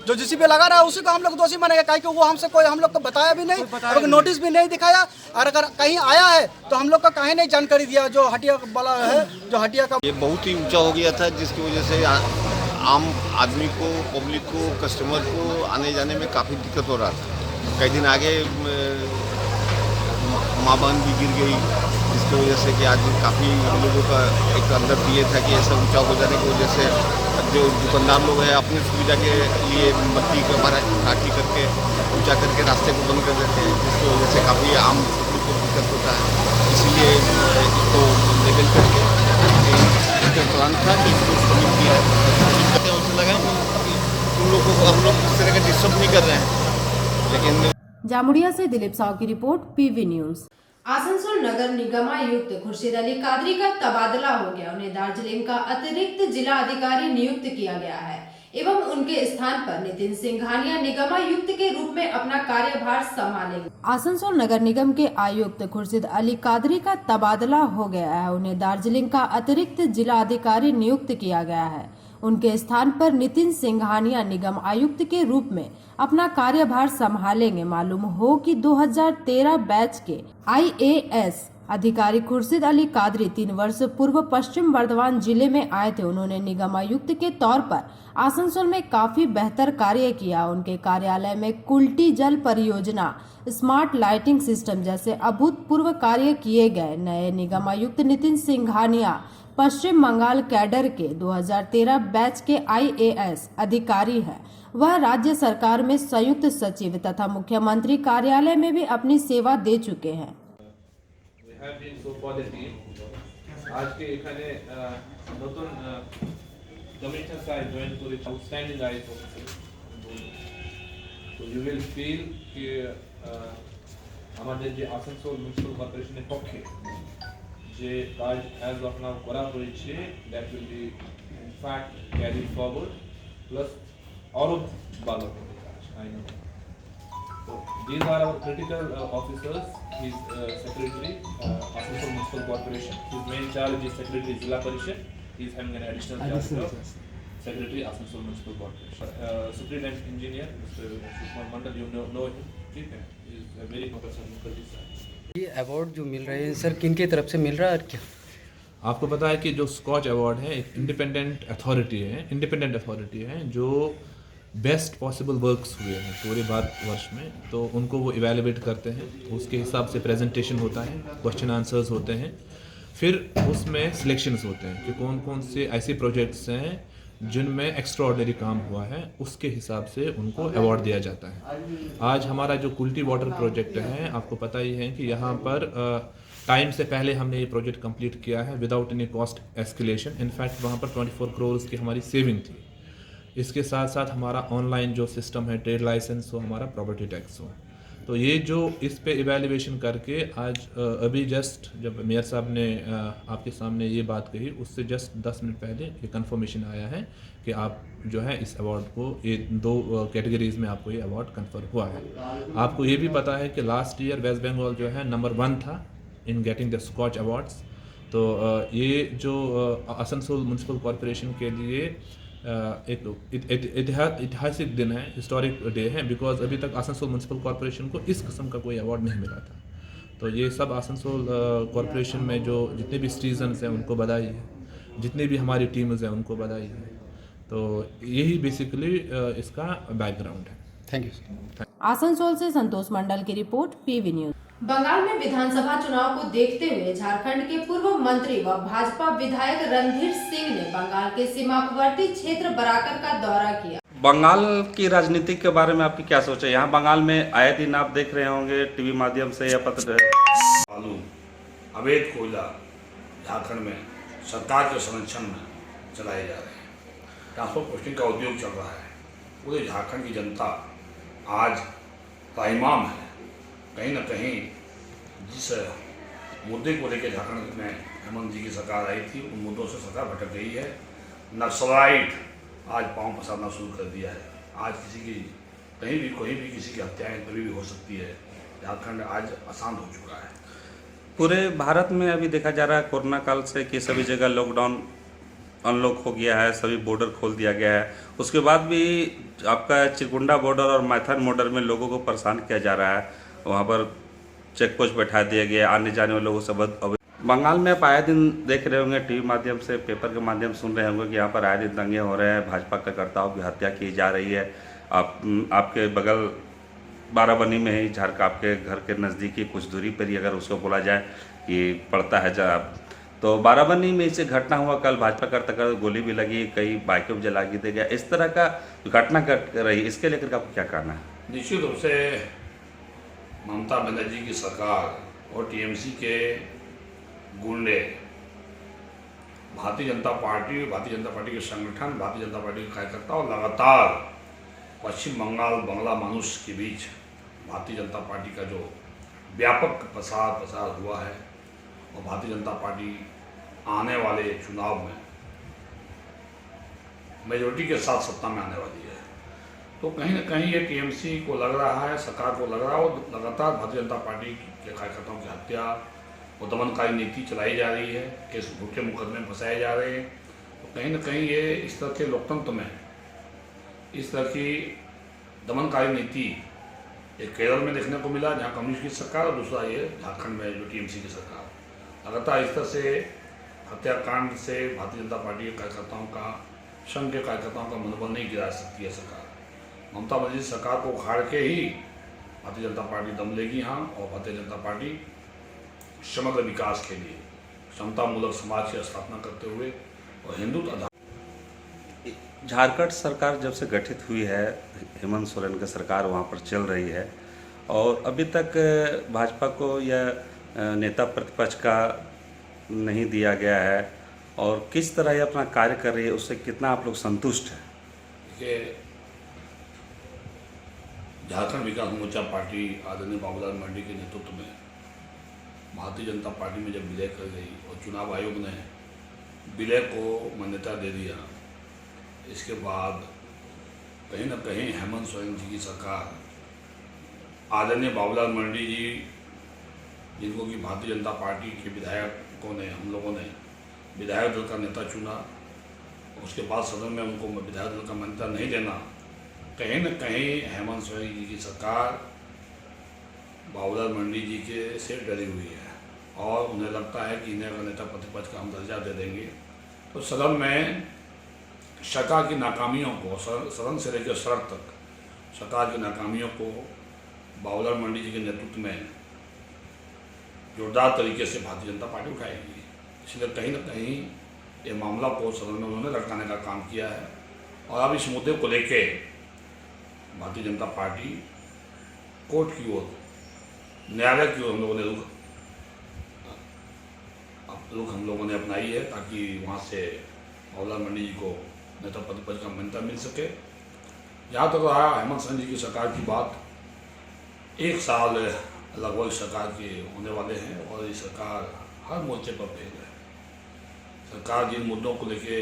जो जीसीबी लगा रहा है उसी को हम लोग दोषी मानेंगे, काहे कि वो हमसे कोई हम लोग को बताया भी नहीं और नोटिस भी नहीं दिखाया। और अगर कहीं आया है तो हम लोग का कहीं नहीं जानकारी दिया जो हटिया वाला है, जो हटिया का। ये बहुत ही ऊंचा हो गया था जिसकी वजह से आम आदमी को, पब्लिक को, कस्टमर को आने जाने में काफ़ी दिक्कत हो रहा था। कई दिन आगे माँ बहन भी गिर गई, जिसकी वजह से कि आज काफ़ी लोगों का एक अंदर ये था कि ऐसा ऊंचा हो जाने की वजह से जो दुकानदार लोग हैं अपनी सुविधा के लिए मट्टी के हमारा काटी करके ऊंचा करके रास्ते को बंद कर देते हैं, जिसकी वजह से काफ़ी आम पब्लिक को दिक्कत होता है। इसीलिए इसको लेवल करके प्लान था कि इसको स्टॉपिंग किया है। उनसे लगा उन लोगों को हम लोग इस तरह का डिस्टर्ब नहीं कर रहे हैं। लेकिन जामुड़िया से दिलीप साव की रिपोर्ट, पीवी न्यूज। आसनसोल नगर निगम आयुक्त खुर्शीद अली कादरी का तबादला हो गया, उन्हें दार्जिलिंग का अतिरिक्त जिला अधिकारी नियुक्त किया गया है एवं उनके स्थान पर नितिन सिंघानिया निगमायुक्त के रूप में अपना कार्यभार संभालेंगे। आसनसोल नगर निगम के आयुक्त खुर्शीद अली कादरी का तबादला हो गया है, उन्हें दार्जिलिंग का अतिरिक्त जिला अधिकारी नियुक्त किया गया है। उनके स्थान पर नितिन सिंघानिया निगम आयुक्त के रूप में अपना कार्यभार संभालेंगे। मालूम हो कि 2013 बैच के IAS अधिकारी खुर्शीद अली कादरी 3 वर्ष पूर्व पश्चिम बर्धमान जिले में आए थे। उन्होंने निगम आयुक्त के तौर पर आसनसोल में काफी बेहतर कार्य किया। उनके कार्यालय में कुल्टी जल परियोजना, स्मार्ट लाइटिंग सिस्टम जैसे अभूतपूर्व कार्य किए गए। नए निगम आयुक्त नितिन सिंघानिया पश्चिम बंगाल कैडर के 2013 बैच के IAS अधिकारी हैं। वह राज्य सरकार में संयुक्त सचिव तथा मुख्यमंत्री कार्यालय में भी अपनी सेवा दे चुके हैं। आज के এখানে নতুন কমিশনার সাহেব জয়েন করেছে, আউটস্ট্যান্ডিং গাইড তো ইউ উইল ফিল कि আমাদের যে আসানসোল মিউনিসিপাল কর্পোরেশনের পক্ষে যে কাজ অ্যাজ অফ নাও করা হয়েছে that will be in fact carry forward plus আরও ভালো হবে কাজ I know. So these are our critical officers. His secretary, Asansol Municipal Corporation. His main charge is secretary Zilla Parishad. He is having an additional charge of secretary Asansol Municipal Corporation. Superintendent engineer Mr. Sushman Mandal, you know him. ठीक है, he is a very professional Mukherjee sir. ये award जो मिल रहे हैं sir किन की तरफ से मिल रहा है और क्या? आपको पता है कि जो स्कॉच अवार्ड है एक इंडिपेंडेंट अथॉरिटी है जो बेस्ट पॉसिबल वर्क्स हुए हैं पूरे भारतवर्ष में, तो उनको वो इवेलुएट करते हैं। उसके हिसाब से प्रेजेंटेशन होता है, क्वेश्चन आंसर्स होते हैं, फिर उसमें सिलेक्शंस होते हैं कि कौन कौन से ऐसे प्रोजेक्ट्स हैं जिनमें एक्स्ट्राऑर्डिनरी काम हुआ है, उसके हिसाब से उनको अवार्ड दिया जाता है। आज हमारा जो कुल्टी वाटर प्रोजेक्ट है, आपको पता ही है कि यहाँ पर टाइम से पहले हमने ये प्रोजेक्ट कंप्लीट किया है without any cost escalation. In fact वहाँ पर 24 करोड़ की हमारी सेविंग थी। इसके साथ साथ हमारा ऑनलाइन जो सिस्टम है, ट्रेड लाइसेंस हो, हमारा प्रॉपर्टी टैक्स हो, तो ये जो इस पे इवैल्यूएशन करके आज अभी जस्ट जब मेयर साहब ने आपके सामने ये बात कही, उससे जस्ट 10 मिनट पहले ये कंफर्मेशन आया है कि आप जो है इस अवार्ड को, ये 2 कैटेगरीज में आपको ये अवार्ड कन्फर हुआ है। आपको ये भी पता है कि लास्ट ईयर वेस्ट बंगाल जो है नंबर 1 था in getting the Skoch awards. तो ये जो आसनसोल म्यूनसिपल कॉरपोरेशन के लिए एक ऐतिहासिक दिन है, हिस्टोरिक डे है, बिकॉज अभी तक आसनसोल म्यूनसिपल कॉरपोरेशन को इस किस्म का कोई अवार्ड नहीं मिला था। तो ये सब आसनसोल कॉरपोरेशन में जो जितने भी सिटीजन्स हैं उनको बधाई है, जितने भी हमारी टीम्स हैं उनको बधाई है। तो यही बेसिकली इसका बैकग्राउंड है। Thank you. आसनसोल से संतोष मंडल की रिपोर्ट, पीवी न्यूज। बंगाल में विधानसभा चुनाव को देखते हुए झारखंड के पूर्व मंत्री व भाजपा विधायक रणधीर सिंह ने बंगाल के सीमावर्ती क्षेत्र बराकर का दौरा किया। बंगाल की राजनीति के बारे में आपकी क्या सोच है? यहाँ बंगाल में आए दिन आप देख रहे होंगे टीवी माध्यम से या पत्र मालूम अवैध कोयला झारखंड में सरकार के संरक्षण में चलाए जा रहे हैं। ट्रांसपोर्ट पोस्टिंग का उद्योग चल रहा है। पूरे झारखंड की जनता आज ताइमाम है। कहीं न कहीं जिस मुद्दे को लेकर झारखंड में हेमंत जी की सरकार आई थी, उन मुद्दों से सरकार भटक गई है। नक्सलाइट आज पांव पसारना शुरू कर दिया है। आज किसी की कहीं भी कोई भी किसी की हत्याएं कभी भी हो सकती है। झारखंड आज अशांत हो चुका है। पूरे भारत में अभी देखा जा रहा है कोरोना काल से कि सभी जगह लॉकडाउन अनलॉक हो गया है, सभी बॉर्डर खोल दिया गया है। उसके बाद भी आपका चिरकुंडा बॉर्डर और मैथन बॉर्डर में लोगों को परेशान किया जा रहा है। वहाँ पर चेक पोस्ट बैठा दिया गया, आने जाने वाले लोगों से बंगाल में आप आए दिन देख रहे होंगे, टीवी माध्यम से, पेपर के माध्यम से सुन रहे होंगे कि यहाँ पर आए दिन दंगे हो रहे हैं, भाजपा कार्यकर्ताओं की हत्या की जा रही है। आपके बगल बाराबनी में ही झारखंड, आपके घर के नज़दीकी कुछ दूरी पर ही अगर उसको बोला जाए कि पड़ता है जब, तो बाराबनी में इसे घटना हुआ। कल भाजपा कार्यकर्ता गोली भी लगी, कई बाइकें भी जला दी गया। इस तरह का घटना घट रही, इसके लेकर आपको क्या कहना है? निश्चित रूप से ममता बनर्जी की सरकार और टीएमसी के गुंडे भारतीय जनता पार्टी के संगठन, भारतीय जनता पार्टी के कार्यकर्ता और लगातार पश्चिम बंगाल बांग्ला मनुष्य के बीच भारतीय जनता पार्टी का जो व्यापक प्रसार हुआ है, और भारतीय जनता पार्टी आने वाले चुनाव में मेजोरिटी के साथ सत्ता में आने वाली है। तो कहीं न कहीं ये टीएमसी को लग रहा है, सरकार को लग रहा है, और लगातार भारतीय जनता पार्टी के कार्यकर्ताओं की हत्या और दमनकारी नीति चलाई जा रही है, केस झूठे मुकदमे फंसाए जा रहे हैं। तो कहीं न कहीं ये इस तरह के लोकतंत्र में इस तरह की दमनकारी नीति एक केरल में देखने को मिला जहाँ कम्युनिस्ट की सरकार, और दूसरा ये झारखंड में जो टीएमसी की सरकार। लगातार इस तरह से हत्याकांड से भारतीय जनता पार्टी के कार्यकर्ताओं का, संघ के कार्यकर्ताओं का मनोबल नहीं गिरा सकती है सरकार। ममता बनर्जी सरकार को उखाड़ के ही भारतीय जनता पार्टी दम लेगी यहाँ, और भारतीय जनता पार्टी समग्र विकास के लिए समतामूलक समाज की स्थापना करते हुए और हिंदुत्व आधार। झारखंड सरकार जब से गठित हुई है, हेमंत सोरेन की सरकार वहाँ पर चल रही है, और अभी तक भाजपा को यह नेता प्रतिपक्ष का नहीं दिया गया है, और किस तरह ये अपना कार्य कर रही है, उससे कितना आप लोग संतुष्ट हैं? देखिए, झारखंड विकास मोर्चा पार्टी आदरणीय बाबूलाल मरांडी के नेतृत्व में भारतीय जनता पार्टी में जब विलय कर गई और चुनाव आयोग ने विलय को मान्यता दे दिया, इसके बाद कहीं ना कहीं हेमंत सोरेन जी की सरकार, आदरणीय बाबूलाल मरांडी जी, जिनको कि भारतीय जनता पार्टी के विधायकों ने, हम लोगों ने विधायक दल का नेता चुना, उसके बाद सदन में उनको विधायक दल का मान्यता नहीं देना, कहीं न कहीं हेमंत सोरेन जी की सरकार बाबूलाल मरांडी जी के से डरी हुई है और उन्हें लगता है कि इन्हें अगर नेता प्रतिपक्ष का हम दर्जा दे देंगे तो सदन में सरकार की नाकामियों को, सदन से लेकर सड़क तक सरकार की नाकामियों को बाबूलाल मरांडी जी के नेतृत्व में जोरदार तरीके से भारतीय जनता पार्टी उठाएगी। इसलिए कहीं ना कहीं ये मामला को सदन में उन्होंने लटकाने का काम किया है और अब इस मुद्दे को लेके भारतीय जनता पार्टी कोर्ट की ओर, न्यायालय की ओर हम लोगों ने रुख हम लोगों ने अपनाई है ताकि वहाँ से बाबूलाल मरांडी जी को नेता प्रतिपक्ष का मान्यता मिल सके। जहाँ तक रहा हेमंत सोरेन जी की सरकार की बात, 1 साल लगभग सरकार के होने वाले हैं और ये सरकार हर मोर्चे पर फेल है। सरकार जिन मुद्दों को लेके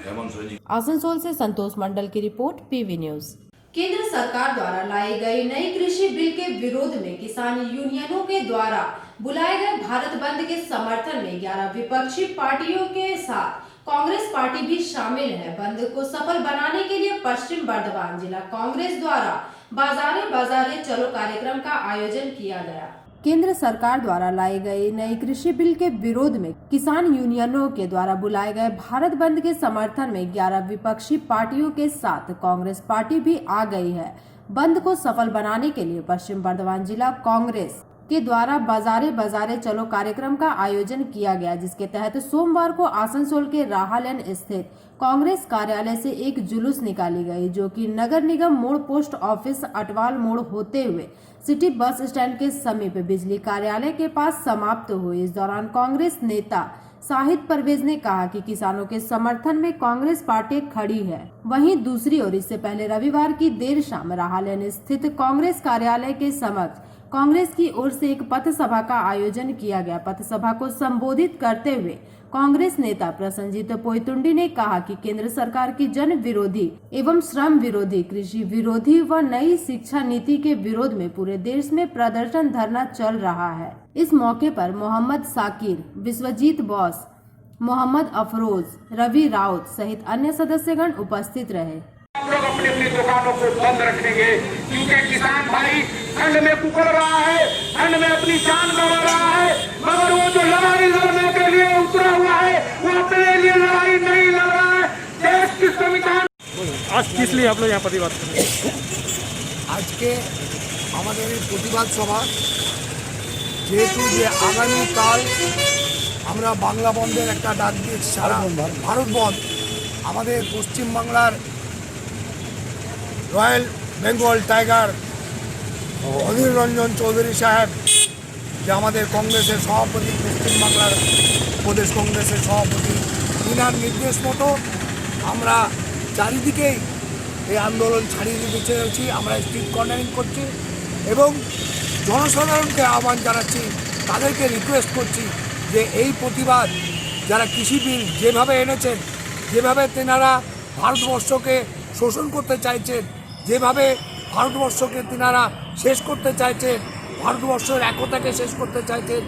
हेमंत सोरेन जी। आसनसोल से संतोष मंडल की रिपोर्ट, पीवी न्यूज। केंद्र सरकार द्वारा लाई गई नई कृषि बिल के विरोध में किसान यूनियनों के द्वारा बुलाए गए भारत बंद के समर्थन में 11 विपक्षी पार्टियों के साथ कांग्रेस पार्टी भी शामिल है। बंद को सफल बनाने के लिए पश्चिम बर्धमान जिला कांग्रेस द्वारा बाजारे बाजारे चलो कार्यक्रम का आयोजन किया गया। केंद्र सरकार द्वारा लाई गई नई कृषि बिल के विरोध में किसान यूनियनों के द्वारा बुलाए गए भारत बंद के समर्थन में 11 विपक्षी पार्टियों के साथ कांग्रेस पार्टी भी आ गई है। बंद को सफल बनाने के लिए पश्चिम बर्धमान जिला कांग्रेस के द्वारा बाजारे बाजारे चलो कार्यक्रम का आयोजन किया गया, जिसके तहत सोमवार को आसनसोल के राहालेन स्थित कांग्रेस कार्यालय से एक जुलूस निकाली गई, जो कि नगर निगम मोड़, पोस्ट ऑफिस अटवाल मोड़ होते हुए सिटी बस स्टैंड के समीप बिजली कार्यालय के पास समाप्त हुई। इस दौरान कांग्रेस नेता शाहिद परवेज ने कहा कि किसानों के समर्थन में कांग्रेस पार्टी खड़ी है। वहीं दूसरी ओर इससे पहले रविवार की देर शाम राहालेन स्थित कांग्रेस कार्यालय के समक्ष कांग्रेस की ओर से एक पथ सभा का आयोजन किया गया। पथ सभा को संबोधित करते हुए कांग्रेस नेता प्रसन्नजीत पोयतुंडी ने कहा कि केंद्र सरकार की जन विरोधी एवं श्रम विरोधी, कृषि विरोधी व नई शिक्षा नीति के विरोध में पूरे देश में प्रदर्शन धरना चल रहा है। इस मौके पर मोहम्मद साकिर, विश्वजीत बॉस, मोहम्मद अफरोज, रवि राउत सहित अन्य सदस्यगण उपस्थित रहे। हम लोग अपनी अपनी दुकानों को बंद रखेंगे क्योंकि किसान भाई ठंड में कुकड़ रहा है, ठंड में अपनी जान गंवा रहा है, मगर वो जो लड़ाई लड़ने के लिए उतरा हुआ है वो अपने लिए लड़ाई नहीं लड़ रहा है। देश की संविधान। आज किस लिए आप लोग यहाँ प्रतिवाद कर रहे हैं? आज के আমাদের এই প্রতিবাদ সভা যেহেতু যে আগামীকাল আমরা বাংলা বন্ধের একটা ডাক দিয়েছি, সারা ভারত বন্ধ। আমাদের পশ্চিমবাংলার রয়্যাল বেঙ্গল টাইগার অধীর রঞ্জন চৌধুরী সাহেব, যে আমাদের কংগ্রেসের সভাপতি, পশ্চিমবাংলার প্রদেশ কংগ্রেসের সভাপতি, তিনার নির্দেশ মতো আমরা চারিদিকেই এই আন্দোলন ছাড়িয়ে দিতে চেয়েছি। আমরা স্ট্রিট কর্নারিং করছি এবং জনসাধারণকে আহ্বান জানাচ্ছি, তাদেরকে রিকোয়েস্ট করছি যে এই প্রতিবাদ যারা কৃষি বিল যেভাবে এনেছেন, যেভাবে তেনারা ভারতবর্ষকে শোষণ করতে চাইছেন, যেভাবে ভারতবর্ষকে তেনারা শেষ করতে চাইছেন, ভারতবর্ষের একতাকে শেষ করতে চাইছেন,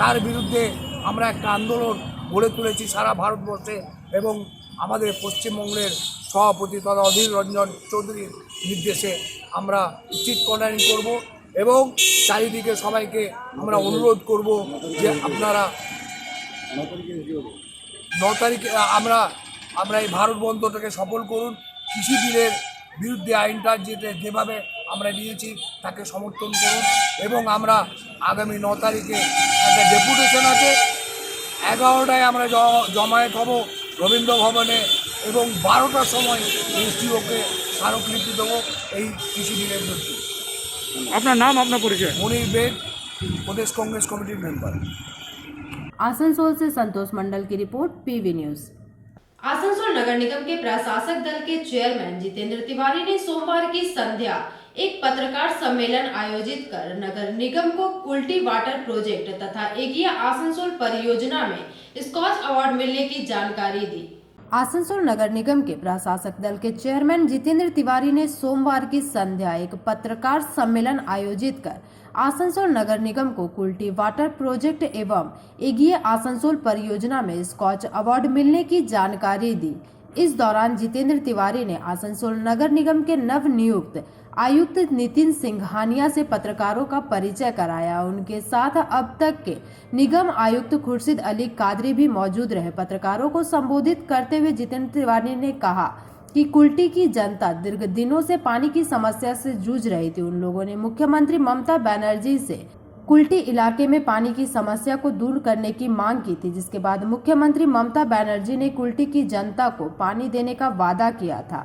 তার বিরুদ্ধে আমরা একটা আন্দোলন গড়ে তুলেছি সারা ভারতবর্ষে এবং আমাদের পশ্চিমবঙ্গের সভাপতি তথা অধীর রঞ্জন চৌধুরীর নির্দেশে আমরা স্ট্রিট কর্নারিং করব এবং চারিদিকে সবাইকে আমরা অনুরোধ করব যে আপনারা 9 তারিখে আমরা এই ভারত বন্ধটাকে সফল করুন। কৃষি বিলের বিরুদ্ধে আইনটা যেভাবে আমরা নিয়েছি তাকে সমর্থন করুন এবং আমরা আগামী 9 তারিখে একটা ডেপুটেশন আছে, 11টায় আমরা জমায়েত হব রবীন্দ্র ভবনে এবং 12টার সময় এসডিওকে স্মারকলিপি দেবো এই কৃষি বিলের বিরুদ্ধে। আপনার নাম, আপনার পরিচয়? মনির বেগ, प्रदेश कांग्रेस कमेटी मेंबर। आसनसोल से संतोष मंडल की रिपोर्ट, पीवी न्यूज। आसनसोल नगर निगम के प्रशासक दल के चेयरमैन जितेंद्र तिवारी ने सोमवार की संध्या एक पत्रकार सम्मेलन आयोजित कर नगर निगम को कुल्टी वाटर प्रोजेक्ट तथा एगिया आसनसोल परियोजना में स्कॉच अवार्ड मिलने की जानकारी दी। आसनसोल नगर निगम के प्रशासक दल के चेयरमैन जितेंद्र तिवारी ने सोमवार की संध्या एक पत्रकार सम्मेलन आयोजित कर आसनसोल नगर निगम को कुल्टी वाटर प्रोजेक्ट एवं एगिए आसनसोल परियोजना में स्कॉच अवार्ड मिलने की जानकारी दी। इस दौरान जितेंद्र तिवारी ने आसनसोल नगर निगम के नव नियुक्त आयुक्त नितिन सिंघानिया से पत्रकारों का परिचय कराया। उनके साथ अब तक के निगम आयुक्त खुर्शीद अली कादरी भी मौजूद रहे। पत्रकारों को संबोधित करते हुए जितेंद्र तिवारी ने कहा कि कुल्टी की जनता दीर्घ दिनों से पानी की समस्या से जूझ रही थी। उन लोगों ने मुख्यमंत्री ममता बनर्जी से कुल्टी इलाके में पानी की समस्या को दूर करने की मांग की थी, जिसके बाद मुख्यमंत्री ममता बनर्जी ने कुल्टी की जनता को पानी देने का वादा किया था।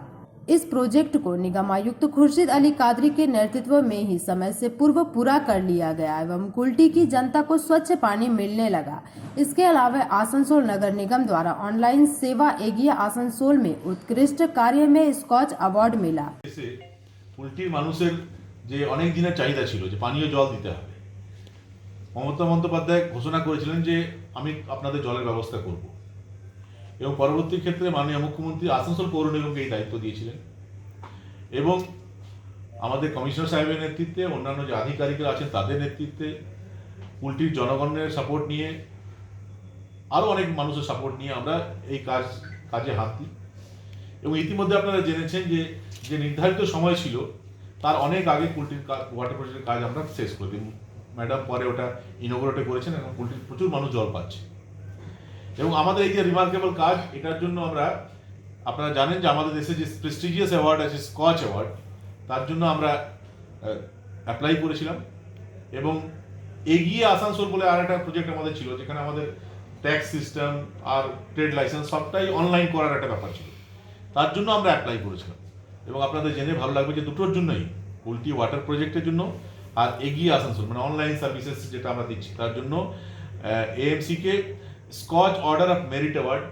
इस प्रोजेक्ट को निगम आयुक्त खुर्शीद अली कादरी के नेतृत्व में ही समय से पूर्व पूरा कर लिया गया एवं कुल्टी की जनता को स्वच्छ पानी मिलने लगा। इसके अलावा आसनसोल नगर निगम द्वारा ऑनलाइन सेवा एगिया आसनसोल में उत्कृष्ट कार्य में स्कॉच अवार्ड मिला। কুল্টির মানুষের যে অনেক দিনের চাহিদা ছিল যে পানীয় জল দিতে হবে, মমতা বন্দ্যোপাধ্যায় ঘোষণা করেছিলেন যে আমি আপনাদের জলের ব্যবস্থা করব এবং পরবর্তী ক্ষেত্রে মাননীয় মুখ্যমন্ত্রী আসানসোল পৌর নিগমকে এই দায়িত্ব দিয়েছিলেন এবং আমাদের কমিশনার সাহেবের নেতৃত্বে অন্যান্য যে আধিকারিকরা আছেন তাদের নেতৃত্বে কুল্টির জনগণের সাপোর্ট নিয়ে আরও অনেক মানুষের সাপোর্ট নিয়ে আমরা এই কাজে হাত দিই এবং ইতিমধ্যে আপনারা জেনেছেন যে নির্ধারিত সময় ছিল তার অনেক আগে কুল্টির ওয়াটার প্রজেক্টের কাজ আমরা শেষ করে দিই। ম্যাডাম পরে ওটা ইনোগ্রেট করেছেন এবং কুল্টির প্রচুর মানুষ জল পাচ্ছে এবং আমাদের এই যে রিমার্কেবল কাজ এটার জন্য আমরা আপনারা জানেন যে আমাদের দেশে যে প্রেস্টিজিয়াস অ্যাওয়ার্ড আছে স্কচ অ্যাওয়ার্ড, তার জন্য আমরা অ্যাপ্লাই করেছিলাম এবং এগিয়ে আসানসোল বলে আর একটা প্রজেক্ট আমাদের ছিল যেখানে আমাদের ট্যাক্স সিস্টেম আর ট্রেড লাইসেন্স সবটাই অনলাইন করার একটা ব্যাপার ছিল, তার জন্য আমরা অ্যাপ্লাই করেছিলাম এবং আপনাদের জেনে ভালো লাগবে যে দুটোর জন্যই কুল্টি ওয়াটার প্রজেক্টের জন্য আর এগিয়ে আসানসোল মানে অনলাইন সার্ভিসেস যেটা আমরা দিচ্ছি তার জন্য এএমসিকে Skoch order of merit award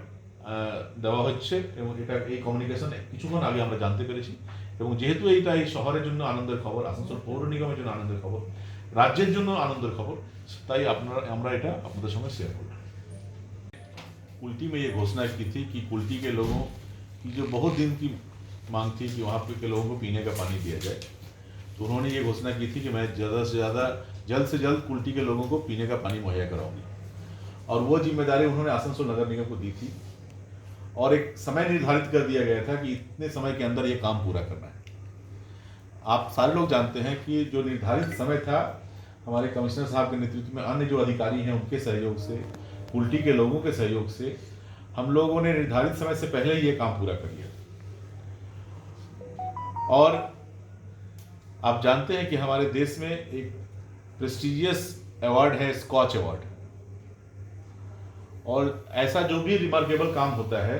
দেওয়া হচ্ছে এবং এটা এই কমিউনিকেশন কিছুক্ষণ আগে আমরা জানতে পেরেছি এবং যেহেতু এইটা এই শহরের জন্য আনন্দের খবর, আসানসোল পৌর নিগমের জন্য আনন্দের খবর, রাজ্যের জন্য आनंद खबर, ताई আমরা এটা আপনাদের সঙ্গে শেয়ার করলাম। कुल्टी में ये घोषणा की थी कि कुल्टी के लोगों की जो बहुत दिन की मांग थी कि वहाँ पे के लोगों को पीने का पानी दिया जाए, तो उन्होंने ये घोषणा की थी कि मैं ज़्यादा से ज़्यादा जल्द से जल्द कुल्टी के लोगों को पीने का पानी मुहैया कराऊंगी और वो जिम्मेदारी उन्होंने आसनसोल नगर निगम को दी थी और एक समय निर्धारित कर दिया गया था कि इतने समय के अंदर ये काम पूरा करना है। आप सारे लोग जानते हैं कि जो निर्धारित समय था हमारे कमिश्नर साहब के नेतृत्व में अन्य जो अधिकारी हैं उनके सहयोग से, कुल्टी के लोगों के सहयोग से हम लोगों ने निर्धारित समय से पहले ही ये काम पूरा कर लिया और आप जानते हैं कि हमारे देश में एक प्रेस्टिजियस अवार्ड है स्कॉच अवार्ड और ऐसा जो भी रिमार्केबल काम होता है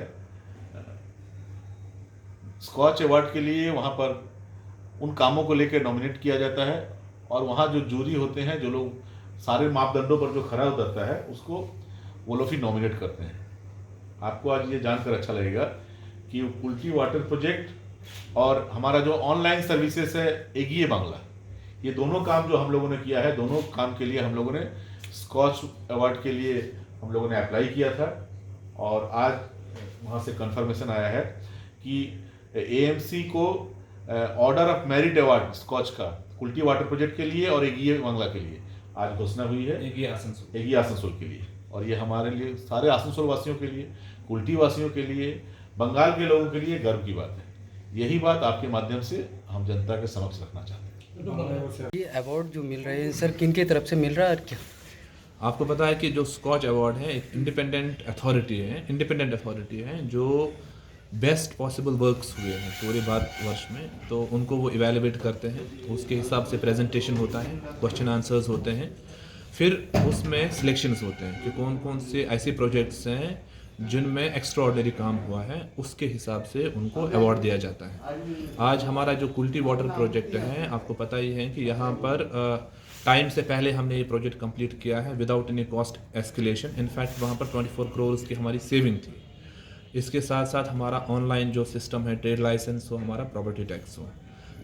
स्कॉच अवार्ड के लिए वहाँ पर उन कामों को लेकर नॉमिनेट किया जाता है और वहाँ जो जूरी होते हैं जो लोग सारे मापदंडों पर जो खरा उतरता है उसको वो लोग ही नॉमिनेट करते हैं। आपको आज ये जानकर अच्छा लगेगा कि कुल्टी वाटर प्रोजेक्ट और हमारा जो ऑनलाइन सर्विसेज है एगिए बांग्ला, ये दोनों काम जो हम लोगों ने किया है, दोनों काम के लिए हम लोगों ने स्कॉच अवार्ड के लिए हम लोगों ने अप्लाई किया था और आज वहाँ से कंफर्मेशन आया है कि एएमसी को order of merit award Skoch का कुल्टी वाटर प्रोजेक्ट के लिए और एगिए बांग्ला के लिए आज घोषणा हुई है एगिए आसनसोल के लिए और ये हमारे लिए सारे आसनसोल वासियों के लिए, कुल्टी वासियों के लिए, बंगाल के लोगों के लिए गर्व की बात है। यही बात आपके माध्यम से हम जनता के समक्ष रखना चाहते हैं। ये अवार्ड जो मिल रहे हैं सर किन की तरफ से मिल रहा है और क्या? आपको पता है कि जो स्कॉच अवार्ड है एक इंडिपेंडेंट अथॉरिटी है जो बेस्ट पॉसिबल वर्क्स हुए हैं पूरे भारतवर्ष में, तो उनको वो इवेलुएट करते हैं, उसके हिसाब से प्रेजेंटेशन होता है, क्वेश्चन आंसर्स होते हैं, फिर उसमें सिलेक्शंस होते हैं कि कौन कौन से ऐसे प्रोजेक्ट्स हैं जिनमें एक्स्ट्रा ऑर्डिनरी काम हुआ है, उसके हिसाब से उनको अवार्ड दिया जाता है। आज हमारा जो कुल्टी वाटर प्रोजेक्ट है आपको पता ही है कि यहाँ पर टाइम से पहले हमने ये प्रोजेक्ट कंप्लीट किया है without any cost escalation. In fact वहाँ पर 24 करोड़ की हमारी सेविंग थी। इसके साथ साथ हमारा ऑनलाइन जो सिस्टम है, ट्रेड लाइसेंस हो, हमारा प्रॉपर्टी टैक्स हो।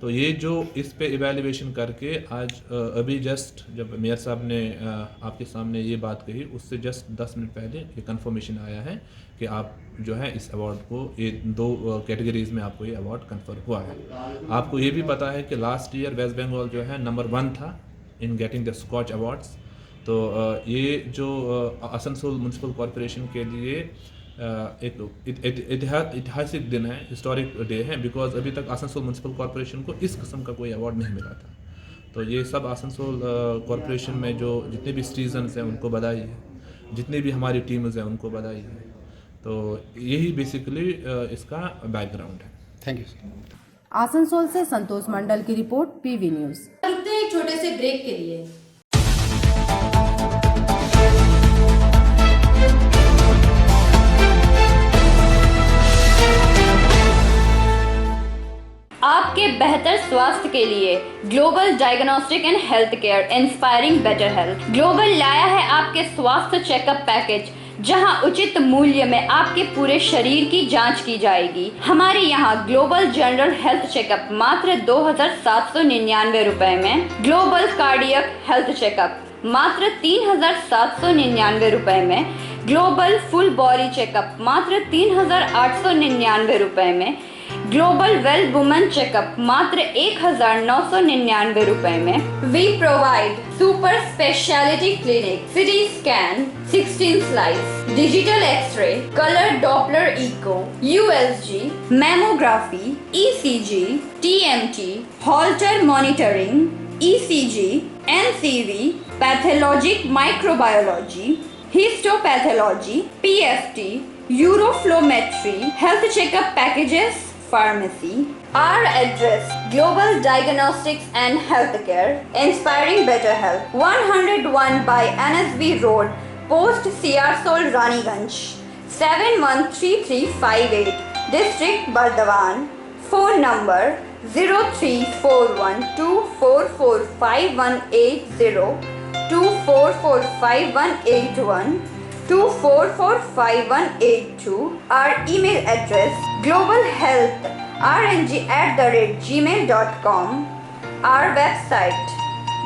तो ये जो इस पे इवैल्यूएशन करके आज अभी जस्ट जब मेयर साहब ने आपके सामने ये बात कही, उससे जस्ट 10 मिनट पहले ये कंफर्मेशन आया है कि आप जो है इस अवार्ड को, ये 2 कैटेगरीज में आपको ये अवार्ड कन्फर हुआ है। आपको ये भी पता है कि लास्ट ईयर वेस्ट बंगाल जो है नंबर 1 था in getting the Skoch awards. तो ये जो आसनसोल म्यूनसिपल कॉरपोरेशन के लिए एक ऐतिहासिक दिन है, हिस्टोरिक डे है, बिकॉज अभी तक आसनसोल म्यूनसिपल कॉरपोरेशन को इस किस्म का कोई अवार्ड नहीं मिला था। तो ये सब आसनसोल कॉरपोरेशन में जो जितने भी सिटीजन्स हैं उनको बधाई है, जितने भी हमारी टीम्स हैं उनको बधाई है। तो यही बेसिकली इसका बैकग्राउंड है। Thank you. आसनसोल से संतोष मंडल की रिपोर्ट, पीवी न्यूज। रुकते हैं एक छोटे से ब्रेक के लिए। आपके बेहतर स्वास्थ्य के लिए global diagnostic and health care inspiring better health global लाया है आपके स्वास्थ्य चेकअप पैकेज, जहां उचित मूल्य में आपके पूरे शरीर की जांच की जाएगी। हमारे यहां ग्लोबल जनरल हेल्थ चेकअप मात्र 2,799 रुपए में, ग्लोबल कार्डियक हेल्थ चेकअप मात्र 3,799 रुपए में, ग्लोबल फुल बॉडी चेकअप मात्र 3,899 रुपए में, ग्लोबल वेल वुमेन चेकअप मात्र 1,999 रुपए में। We provide super speciality clinic, CT scan, 16 slice, digital x ray, colour Doppler echo, USG, mammography, ECG, TMT, Holter monitoring, ECG, NCV, pathologic microbiology, histopathology, PFT, uroflowmetry, health checkup packages, pharmacy. Our address: Global Diagnostics and Healthcare, inspiring better health. 101 by NSB Road, Post Siarsol, Raniganj. 713358, District Bardhaman. Phone number 0341244580, 24458181. 24458182. Our email address: globalhealthrng@gmail.com. Our website: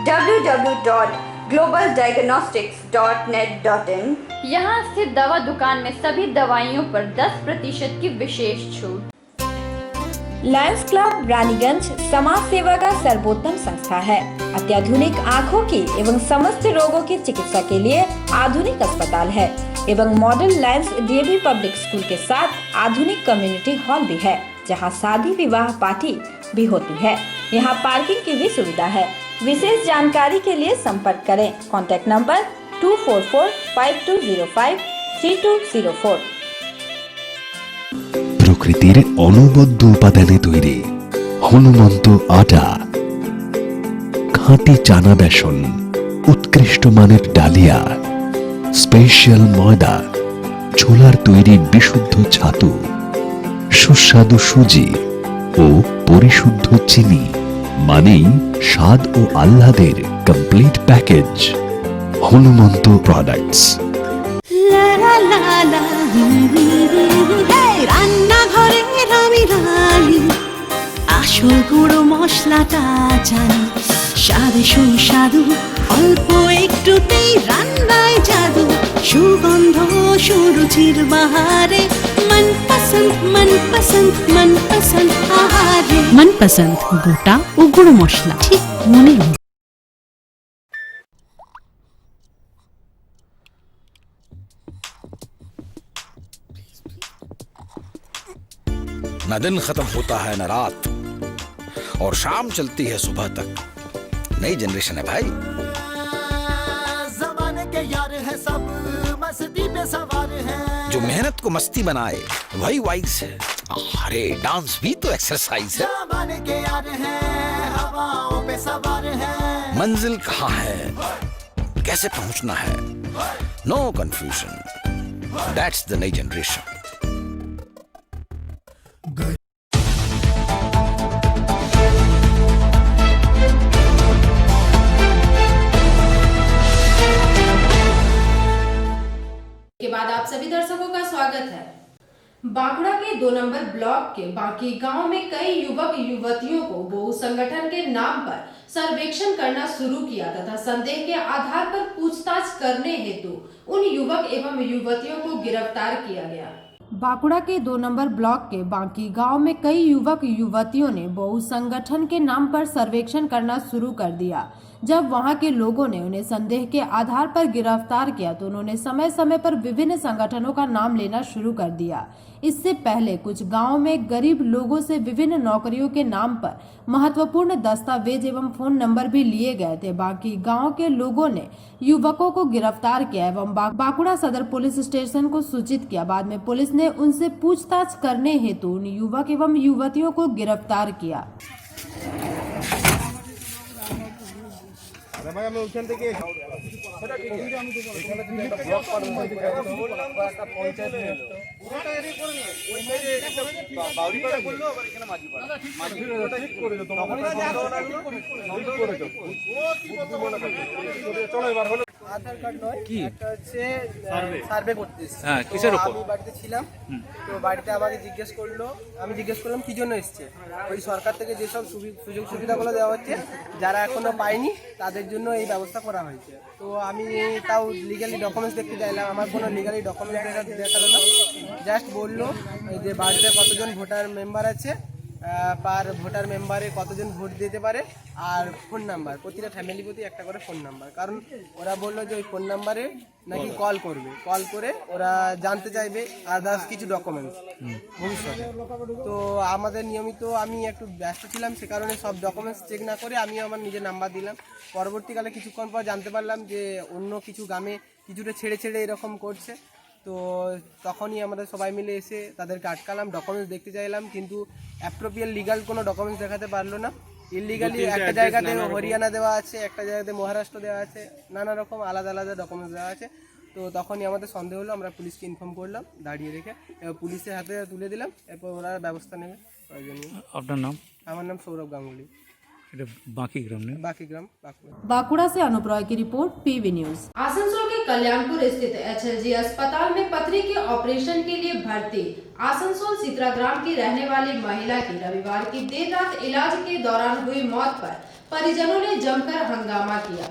www.globaldiagnostics.net.in. यहाँ स्थित दवा दुकान में सभी दवाइयों पर 10% की विशेष छूट। लायंस क्लब रानीगंज समाज सेवा का सर्वोत्तम संस्था है। अत्याधुनिक आँखों की एवं समस्त रोगों की चिकित्सा के लिए आधुनिक अस्पताल है एवं model Lions DAV public school के साथ आधुनिक कम्युनिटी हॉल भी है, जहां शादी विवाह पार्टी भी होती है। यहां पार्किंग की भी सुविधा है। विशेष जानकारी के लिए संपर्क करें। Contact number 244-5205-3204। প্রকৃতির অনবদ্য উপাদানে তৈরি হনুমন্ত আটা, খাঁটি চানা বেসন, উৎকৃষ্ট মানের ডালিয়া, স্পেশাল ময়দা, ছোলার তৈরি বিশুদ্ধ ছাতু, সুস্বাদু সুজি ও পরিশুদ্ধ চিনি, মানেই স্বাদ ও আহ্লাদের কমপ্লিট প্যাকেজ। হনুমন্ত প্রোডাক্টস। রান্নাঘরে আমি রানী, আসল গুঁড়ো মশলাটা জানি, স্বাদে সুস্বাদু অল্প একটুতেই রান্নায় জাদু, সুগন্ধ সুরুচির বাহারে মনপসন্দ আহারে। মনপসন্দ গোটা ও গুঁড়ো মশলা ঠিক মনের মতো। न दिन खत्म होता है न रात, और शाम चलती है सुबह तक। नई जनरेशन है भाई। ज़माने के यार है सब, मस्ती पे सवार है। जो मेहनत को मस्ती बनाए वही वाइज है। अरे डांस भी तो एक्सरसाइज है। ज़माने के यार हैं, हवाओं पे सवार है। मंजिल कहाँ है, कैसे पहुंचना है, नो कंफ्यूजन। दैट्स द नई जनरेशन। के बाद आप सभी दर्शकों का स्वागत है। बांकुड़ा के 2 नंबर ब्लॉक के बाकी गांव में कई युवक युवतियों को बहु संगठन के नाम पर सर्वेक्षण करना शुरू किया तथा संदेह के आधार पर पूछताछ करने हेतु उन युवक एवं युवतियों को गिरफ्तार किया गया। बांकुड़ा के 2 नंबर ब्लॉक के बांकी गांव में कई युवक युवतियों ने बहु संगठन के नाम पर सर्वेक्षण करना शुरू कर दिया। जब वहां के लोगों ने उन्हें संदेह के आधार पर गिरफ्तार किया तो उन्होंने समय समय पर विभिन्न संगठनों का नाम लेना शुरू कर दिया। इससे पहले कुछ गांवों में गरीब लोगों से विभिन्न नौकरियों के नाम पर महत्वपूर्ण दस्तावेज एवं फोन नंबर भी लिए गए थे। बाकी गांव के लोगों ने युवकों को गिरफ्तार किया एवं बांकुड़ा सदर पुलिस स्टेशन को सूचित किया। बाद में पुलिस ने उनसे पूछताछ करने हेतु उन युवक एवं युवतियों को गिरफ्तार किया। আধার কার্ড নয়, একটা হচ্ছে সার্ভে করতে এসেছি। আমি বাড়িতে ছিলাম, তো বাড়িতে আমাকে আমি জিজ্ঞেস করলাম কি জন্য এসছে। ওই সরকার থেকে যেসব সুযোগ সুবিধাগুলো দেওয়া হচ্ছে যারা এখনো পায়নি তাদের জন্য এই ব্যবস্থা করা হয়েছে। তো আমি তাও লিগালি ডকুমেন্টস দেখতে চাইলাম, আমার কোনো লিগালি ডকুমেন্টস দেখালো না। জাস্ট বললো যে বাড়িতে কতজন ভোটার মেম্বার আছে, পার ভোটার মেম্বারে কতজন ভোট দিতে পারে, আর ফোন নাম্বার, প্রতিটা ফ্যামিলি প্রতি একটা করে ফোন নাম্বার। কারণ ওরা বললো যে ওই ফোন নাম্বারে নাকি কল করে ওরা জানতে চাইবে আদার্স কিছু ডকুমেন্টস ভবিষ্যতে। তো আমাদের নিয়মিত আমি একটু ব্যস্ত ছিলাম, সে কারণে সব ডকুমেন্টস চেক না করে আমি আমার নিজের নাম্বার দিলাম। পরবর্তীকালে কিছুক্ষণ পর জানতে পারলাম যে অন্য কিছু গ্রামে কিছুটা ছেড়ে এরকম করছে। তো তখনই আমরা সবাই মিলে এসে তাদেরকে আটকালাম, ডকুমেন্টস দেখতে চাইলাম, কিন্তু অ্যাপ্রোপ্রিয়েট লিগাল কোনো ডকুমেন্টস দেখাতে পারলো না। ইলিগালি একটা জায়গাতে হরিয়ানা দেওয়া আছে, একটা জায়গাতে মহারাষ্ট্র দেওয়া আছে, নানা রকম আলাদা আলাদা ডকুমেন্টস দেওয়া আছে। তো তখনই আমাদের সন্দেহ হলো, আমরা পুলিশকে ইনফর্ম করলাম, দাঁড়িয়ে রেখে এবার পুলিশের হাতে তুলে দিলাম, এরপর ওরা ব্যবস্থা নেবে প্রয়োজনীয়। আপনার নাম? আমার নাম সৌরভ গাঙ্গুলি। এটা बाकी ग्राम ने बांकुड़ा से अनुप रॉय की रिपोर्ट, पीवी न्यूज। आसनसोल के कल्याणपुर स्थित HLG अस्पताल में पथरी के ऑपरेशन के लिए भर्ती आसनसोल सित्रा ग्राम की रहने वाली महिला की रविवार की देर रात इलाज के दौरान हुई मौत पर परिजनों ने जमकर हंगामा किया।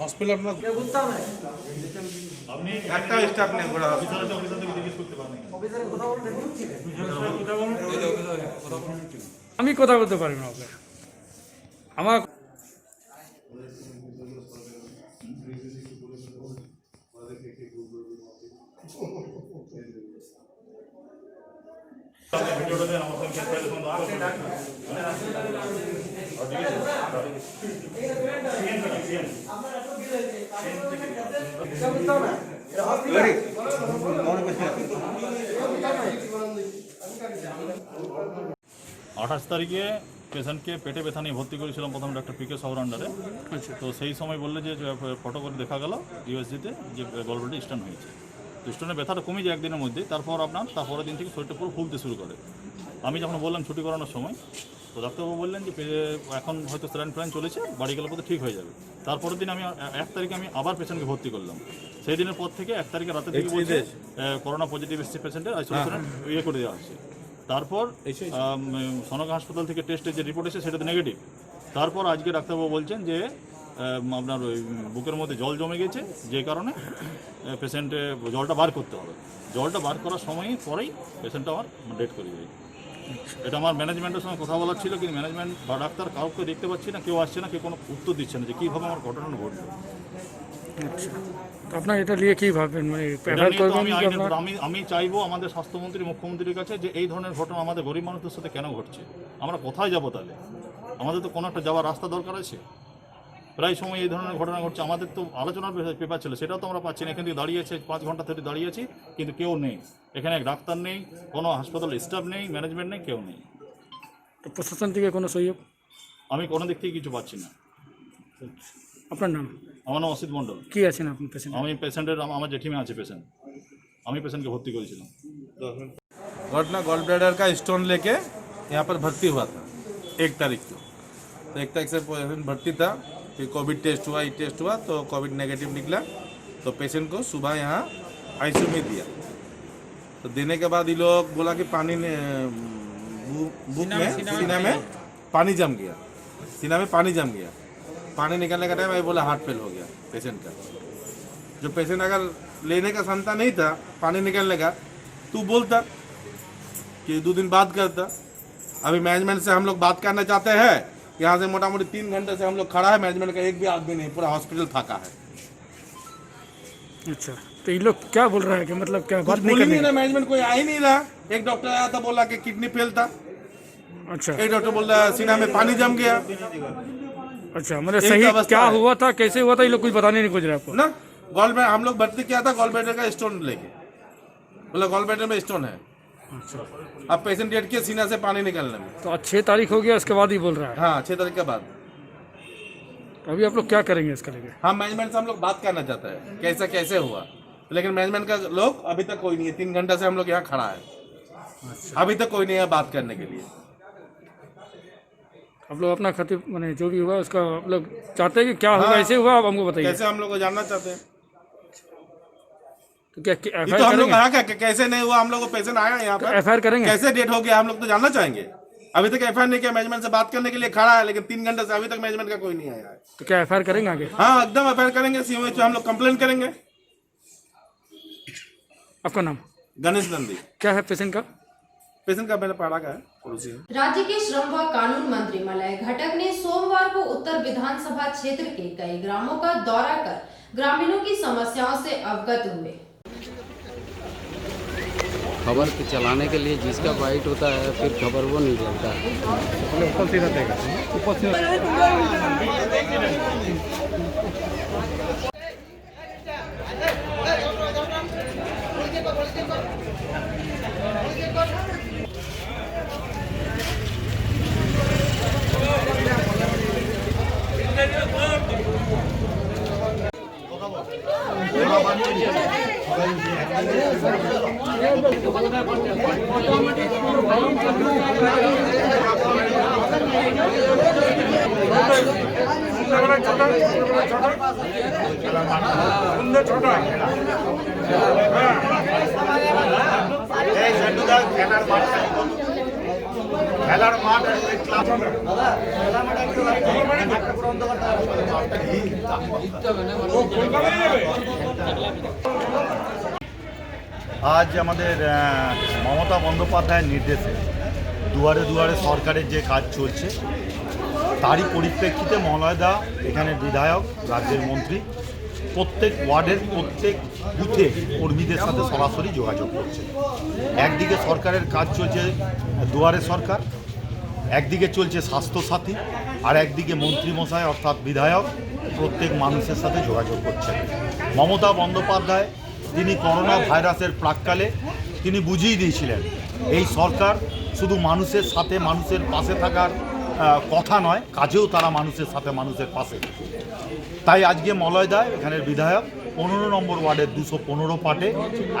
হসপিটাল আপনার আপনি একটা স্টাফ নেই গোড়া অফিসার থেকে জিজ্ঞেস করতে পারবেন আমি কথা বলতে পারি না ওকে আমার 28 তারিখে পেশেন্টকে পেটে ব্যথা নিয়ে ভর্তি করেছিলাম প্রথম ডক্টর পিকে সাউর আন্ডারে। তো সেই সময় বললে যে ফটো করে দেখা গেল ইউএসজিতে যে গলব্লাডারে স্টোন হয়েছে। তো স্টোনের ব্যথাটা কমে যায় একদিনের মধ্যে, তারপরের দিন থেকে শরীরটা পুরো ফুলতে শুরু করে। আমি যখন বললাম ছুটি করানোর সময়, তো ডাক্তারবাবু বললেন যে এখন হয়তো স্যালাইন ফ্যালাইন চলেছে, বাড়ি গেলে পথে ঠিক হয়ে যাবে। তারপরের দিন আমি 1 তারিখে আমি আবার পেশেন্টকে ভর্তি করলাম। সেই দিনের পর থেকে 1 তারিখে রাতের দিকে বলছে করোনা পজিটিভ এসছে পেশেন্টের আইসোলেশন করে দেওয়া হচ্ছে। তারপর সনকা হাসপাতাল থেকে টেস্টের যে রিপোর্ট এসেছে সেটাতে নেগেটিভ। তারপর আজকে ডাক্তারবাবু বলছেন যে আপনার ওই বুকের মধ্যে জল জমে গেছে, যে কারণে পেশেন্টে জলটা বার করতে হবে। জলটা বার করার সময় পরেই পেশেন্টটা আমার ডেথ করে যায়। এটা আমার ম্যানেজমেন্টের সঙ্গে কথা বলার ছিল, কিন্তু ম্যানেজমেন্ট বা ডাক্তার কাউকে দেখতে পাচ্ছি না, কেউ আসছে না, কেউ কোনো উত্তর দিচ্ছে না যে কীভাবে আমার ঘটনাটা ঘটলো। আপনার এটা নিয়ে কী ভাববেন, মানে আমি চাইবো আমাদের স্বাস্থ্যমন্ত্রী মুখ্যমন্ত্রীর কাছে যে এই ধরনের ঘটনা আমাদের গরিব মানুষদের সাথে কেন ঘটছে, আমরা কোথায় যাবো তাহলে? আমাদের তো কোনো একটা যাওয়ার রাস্তা দরকার আছে। প্রায় সময় এই ধরনের ঘটনা ঘটছে, আমাদের তো আলোচনার পেপার ছিল, সেটাও তো আমরা পাচ্ছি না। এখান থেকে দাঁড়িয়ে আছে 5 ঘন্টা ধরে দাঁড়িয়ে আছি, কিন্তু কেউ নেই। এখানে এক ডাক্তার নেই, কোনো হাসপাতালের স্টাফ নেই, ম্যানেজমেন্ট নেই, কেউ নেই। তো প্রশাসন থেকে কোনো সহযোগ আমি কোনো দিক থেকে কিছু পাচ্ছি না। আপনার নাম? আমার নাম অসিত মণ্ডল। কি আছেন আপনি পেশেন্ট? আমি পেশেন্টের আমার জেঠিমে আছে पेशेंट, আমি पेशेंट को भर्ती করেছিলাম। घटना गॉल ब्लैडर का स्टोन लेके यहाँ पर भर्ती हुआ था 1 तारीख को। तो 1 तारीख से पेशेंट भर्ती था, फिर कोविड टेस्ट हुआ, ई टेस्ट हुआ तो कोविड नेगेटिव निकला। तो पेशेंट को सुबह यहाँ आईसीयू में दिया। तो देने के बाद ये लोग बोला कि पानी ने बुक में सीना में पानी जम गया, सीना में पानी जम गया। पानी निकलने का टाइम आई बोला हार्ट फेल हो गया पेशेंट का। जो पेशेंट अगर लेने का क्षमता नहीं था पानी निकलने का, तू बोलता कि 2 दिन बाद करता। अभी मैनेजमेंट से हम लोग बात करना चाहते हैं। यहाँ से मोटा मोटी 3 घंटे से हम लोग खड़ा है, मैनेजमेंट का एक भी आदमी नहीं, पूरा हॉस्पिटल थका है। अच्छा, तो ये लोग क्या बोल रहा है कि मतलब क्या बात नहीं करनी ना, मैनेजमेंट कोई आ ही नहीं रहा। एक डॉक्टर आया था, बोला कि किडनी फेल था। अच्छा, एक डॉक्टर बोल रहा सीना में पानी जम गया। अच्छा, मतलब सही क्या हुआ था, कैसे हुआ था, ये लोग कुछ बताने नहीं खोज रहे आपको ना। गॉल ब्लैडर हम लोग भर्ती किया था, गॉल ब्लैडर का स्टोन लेके, बोला गॉल ब्लैडर में स्टोन है। अच्छा, अब पेशेंट डेट किया सीना से पानी निकलने में। तो 6 तारीख हो गया, उसके बाद ही बोल रहा है? हाँ, 6 तारीख के बाद। तो अभी आप लोग क्या करेंगे इसका लेके? हम मैनेजमेंट से हम लोग बात करना चाहते हैं कैसा कैसे हुआ, लेकिन मैनेजमेंट का लोग अभी तक कोई नहीं है। 3 घंटे से हम लोग यहाँ खड़ा है, अभी तक कोई नहीं है बात करने के लिए। आप लोग अपना खतीब मैंने जो भी हुआ उसका आप लोग चाहते हैं कि क्या हुआ, ऐसे हुआ, आप हमको बताइए कैसे हम लोग को जानना चाहते हैं। तो क्या तो हम लोग कहा क्या कैसे नहीं हुआ, हम लोग को पेशेंट आया यहाँ पर एफआईआर करेंगे, कैसे डेट हो गया हम लोग तो जानना चाहेंगे। अभी तक एफआईआर नहीं किया, मैनेजमेंट से बात करने के लिए खड़ा है, लेकिन 3 घंटे से अभी तक मैनेजमेंट का कोई नहीं आया है। तो क्या एफआईआर करेंगे आगे? हाँ, एकदम एफआईआर करेंगे, सीएमएच हम लोग कंप्लेन करेंगे। आपका नाम? गणेश नंदी। क्या है पेशेंट का? पेशेंट का मेरा पाड़ा का है, पड़ोसी है। राज्य के श्रम व कानून मंत्री मलय घटक ने सोमवार को उत्तर विधानसभा क्षेत्र के कई ग्रामों का दौरा कर ग्रामीणों की समस्याओं से अवगत हुए। खबर चलाने के लिए जिसका बाइट होता है फिर खबर वो नहीं चलता है। আজ আমাদের মমতা বন্দ্যোপাধ্যায়ের নির্দেশে দুয়ারে দুয়ারে সরকারের যে কাজ চলছে তারই পরিপ্রেক্ষিতে মহোদয়দা এখানে বিধায়ক, রাজ্যের মন্ত্রী প্রত্যেক ওয়ার্ডের প্রত্যেক বুথে কর্মীদের সাথে সরাসরি যোগাযোগ করছে। একদিকে সরকারের কাজ চলছে দুয়ারে সরকার, একদিকে চলছে স্বাস্থ্যসাথী, আর একদিকে মন্ত্রীমশাই অর্থাৎ বিধায়ক প্রত্যেক মানুষের সাথে যোগাযোগ করছে। মমতা বন্দ্যোপাধ্যায় তিনি করোনা ভাইরাসের প্রাক্কালে তিনি বুঝিয়ে দিয়েছিলেন এই সরকার শুধু মানুষের সাথে মানুষের পাশে থাকার কথা নয়, কাজেও তারা মানুষের সাথে মানুষের পাশে। তাই আজকে মলয়দায় এখানের বিধায়ক 15 নম্বর ওয়ার্ডের 215 পার্টে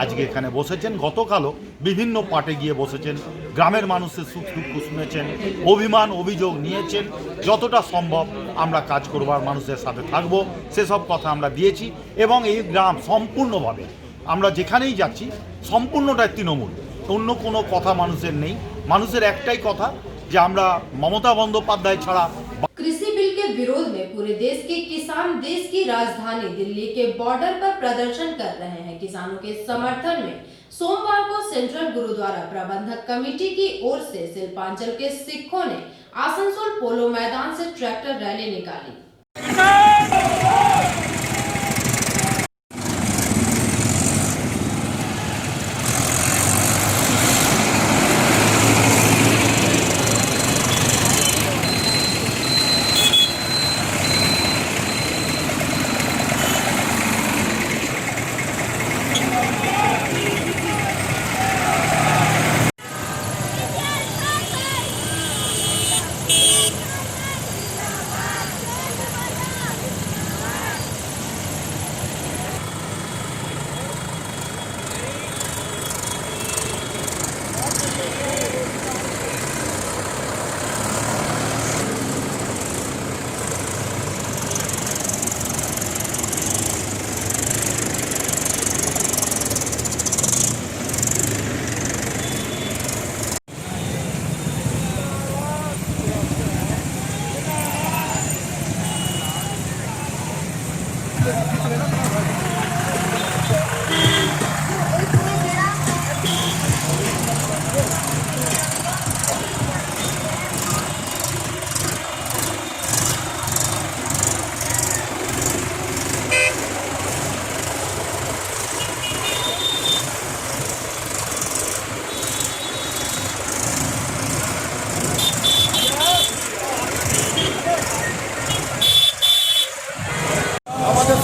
আজকে এখানে বসেছেন। গতকালও বিভিন্ন পার্টে গিয়ে বসেছেন, গ্রামের মানুষের সুখ দুঃখ শুনেছেন, অভিমান অভিযোগ নিয়েছেন। যতটা সম্ভব আমরা কাজ করবার মানুষের সাথে থাকব সেসব কথা আমরা দিয়েছি। এবং এই গ্রাম সম্পূর্ণভাবে আমরা যেখানেই যাচ্ছি সম্পূর্ণটাই তৃণমূল, অন্য কোনো কথা মানুষের নেই। মানুষের একটাই কথা যে আমরা মমতা বন্দ্যোপাধ্যায় ছাড়া। कृषि बिल के विरोध में पूरे देश के किसान देश की राजधानी दिल्ली के बॉर्डर पर प्रदर्शन कर रहे हैं। किसानों के समर्थन में सोमवार को सेंट्रल गुरुद्वारा प्रबंधक कमेटी की ओर से शिल्पांचल के सिखों ने आसनसोल पोलो मैदान से ट्रैक्टर रैली निकाली।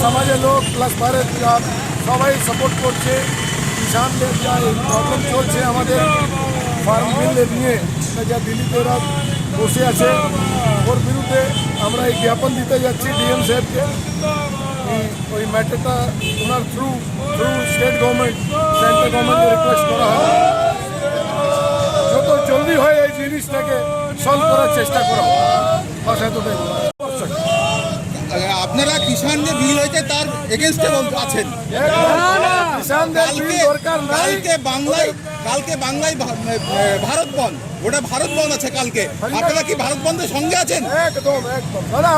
সমাজের লোক প্লাস বাইরের সবাই সাপোর্ট করছে। কিষানদের যা প্রবলেম চলছে আমাদের ফার্ম বিল নিয়ে যা দিল্লিতে ওরা বসে আছে ওর বিরুদ্ধে আমরা এই জ্ঞাপন দিতে যাচ্ছি ডিএম সাহেবকে। ওই ম্যাটারটা ওনার থ্রু স্টেট গভর্নমেন্ট সেন্ট্রাল গভর্নমেন্টকে রিকোয়েস্ট করা হয় যত জলদি হয় এই জিনিসটাকে সলভ করার চেষ্টা করা হয়। বাস এতটাই আপনারা কিষান যে বিল হয়েছে তার এগেনস্টে আছেন। কালকে বাংলায় ভারত বন্ধ, ওটা ভারত বন্ধ আছে কালকে। আপনারা কি ভারত বন্ধের সঙ্গে আছেন? একদম দাদা,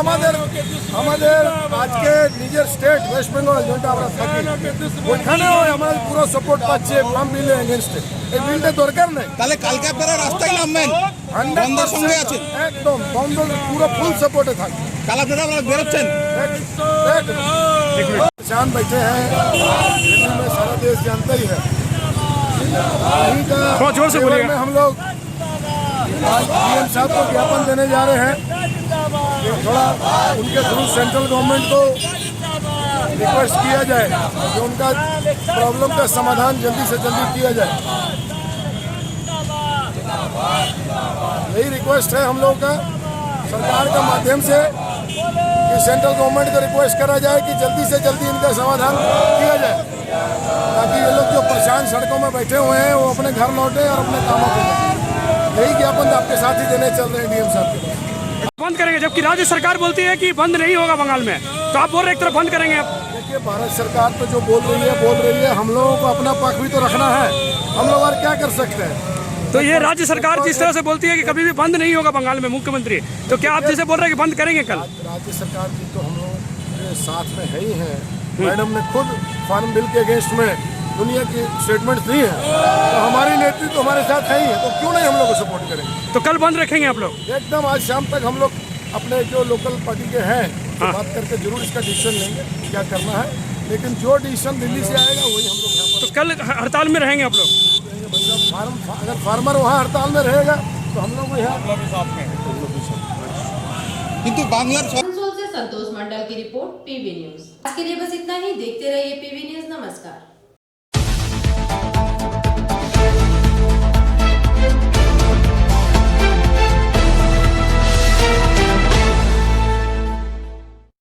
আমাদের আজকে নিজের স্টেট ওয়েস্ট বেঙ্গল যেটা আমরা থাকি ওইখানেও আমাদের পুরো সাপোর্ট পাচ্ছে ফার্ম বিলের এগেনস্টে। এই বিলটা দরকার নেই। তাহলে কালকে আপনারা রাস্তায় নামবেন, বন্ধের সঙ্গে আছেন? একদম বন্ধ পুরো ফুল সাপোর্টে থাকবে। কাল আপনারা বেরোচ্ছেন? किसान बैठे हैं दिल्ली में, सारा देश जानता ही है। जोर से बोलिए। हम लोग डीएम साहब को ज्ञापन देने जा रहे हैं कि थोड़ा उनके थ्रू सेंट्रल गवर्नमेंट को रिक्वेस्ट किया जाए कि उनका प्रॉब्लम का समाधान जल्दी से जल्दी किया जाए। यही रिक्वेस्ट है हम लोग का सरकार का माध्यम से कि सेंट्रल गवर्नमेंट को रिक्वेस्ट करा जाए कि जल्दी से जल्दी इनका समाधान किया जाए, ताकि ये लोग जो परेशान सड़कों में बैठे हुए हैं वो अपने घर लौटे और अपने कामों को जाए। यही ज्ञापन आपके साथ ही देने चल रहे हैं डीएम साहब के पास। बंद करेंगे, जबकि राज्य सरकार बोलती है कि बंद नहीं होगा बंगाल में, तो आप बोल रहे एक तरफ बंद करेंगे। देखिए, भारत सरकार तो जो बोल रही है, हम लोगों को अपना पक्ष भी तो रखना है। हम लोग और क्या कर सकते हैं? तो ये राज्य सरकार जिस तरह से बोलती है कि कभी भी बंद नहीं होगा बंगाल में, मुख्यमंत्री, तो क्या आप जैसे बोल रहे हैं कि बंद करेंगे कल? राज्य सरकार की तो हम लोग साथ में है ही हैं। मैडम ने खुद फार्म बिल के अगेंस्ट में दुनिया की स्टेटमेंट दी है, तो हमारी नेतृत्व हमारे साथ है ही है, तो क्यों नहीं हम लोग को सपोर्ट करेंगे? तो कल बंद रखेंगे आप लोग? एकदम आज शाम तक हम लोग अपने जो लोकल पार्टी के हैं तो बात करके जरूर इसका डिसीजन लेंगे क्या करना है, लेकिन जो डिसीजन दिल्ली से आएगा वही हम लोग यहाँ पर। तो कल हड़ताल में रहेंगे आप लोग? अगर फार्मर वहाँ हड़ताल में रहेगा तो हम लोग यहाँ किंतु बांग्लार आसनसोल से संतोष मंडल की रिपोर्ट, पीवी न्यूज। आज के लिए बस इतना ही। देखते रहिए पीवी न्यूज। नमस्कार।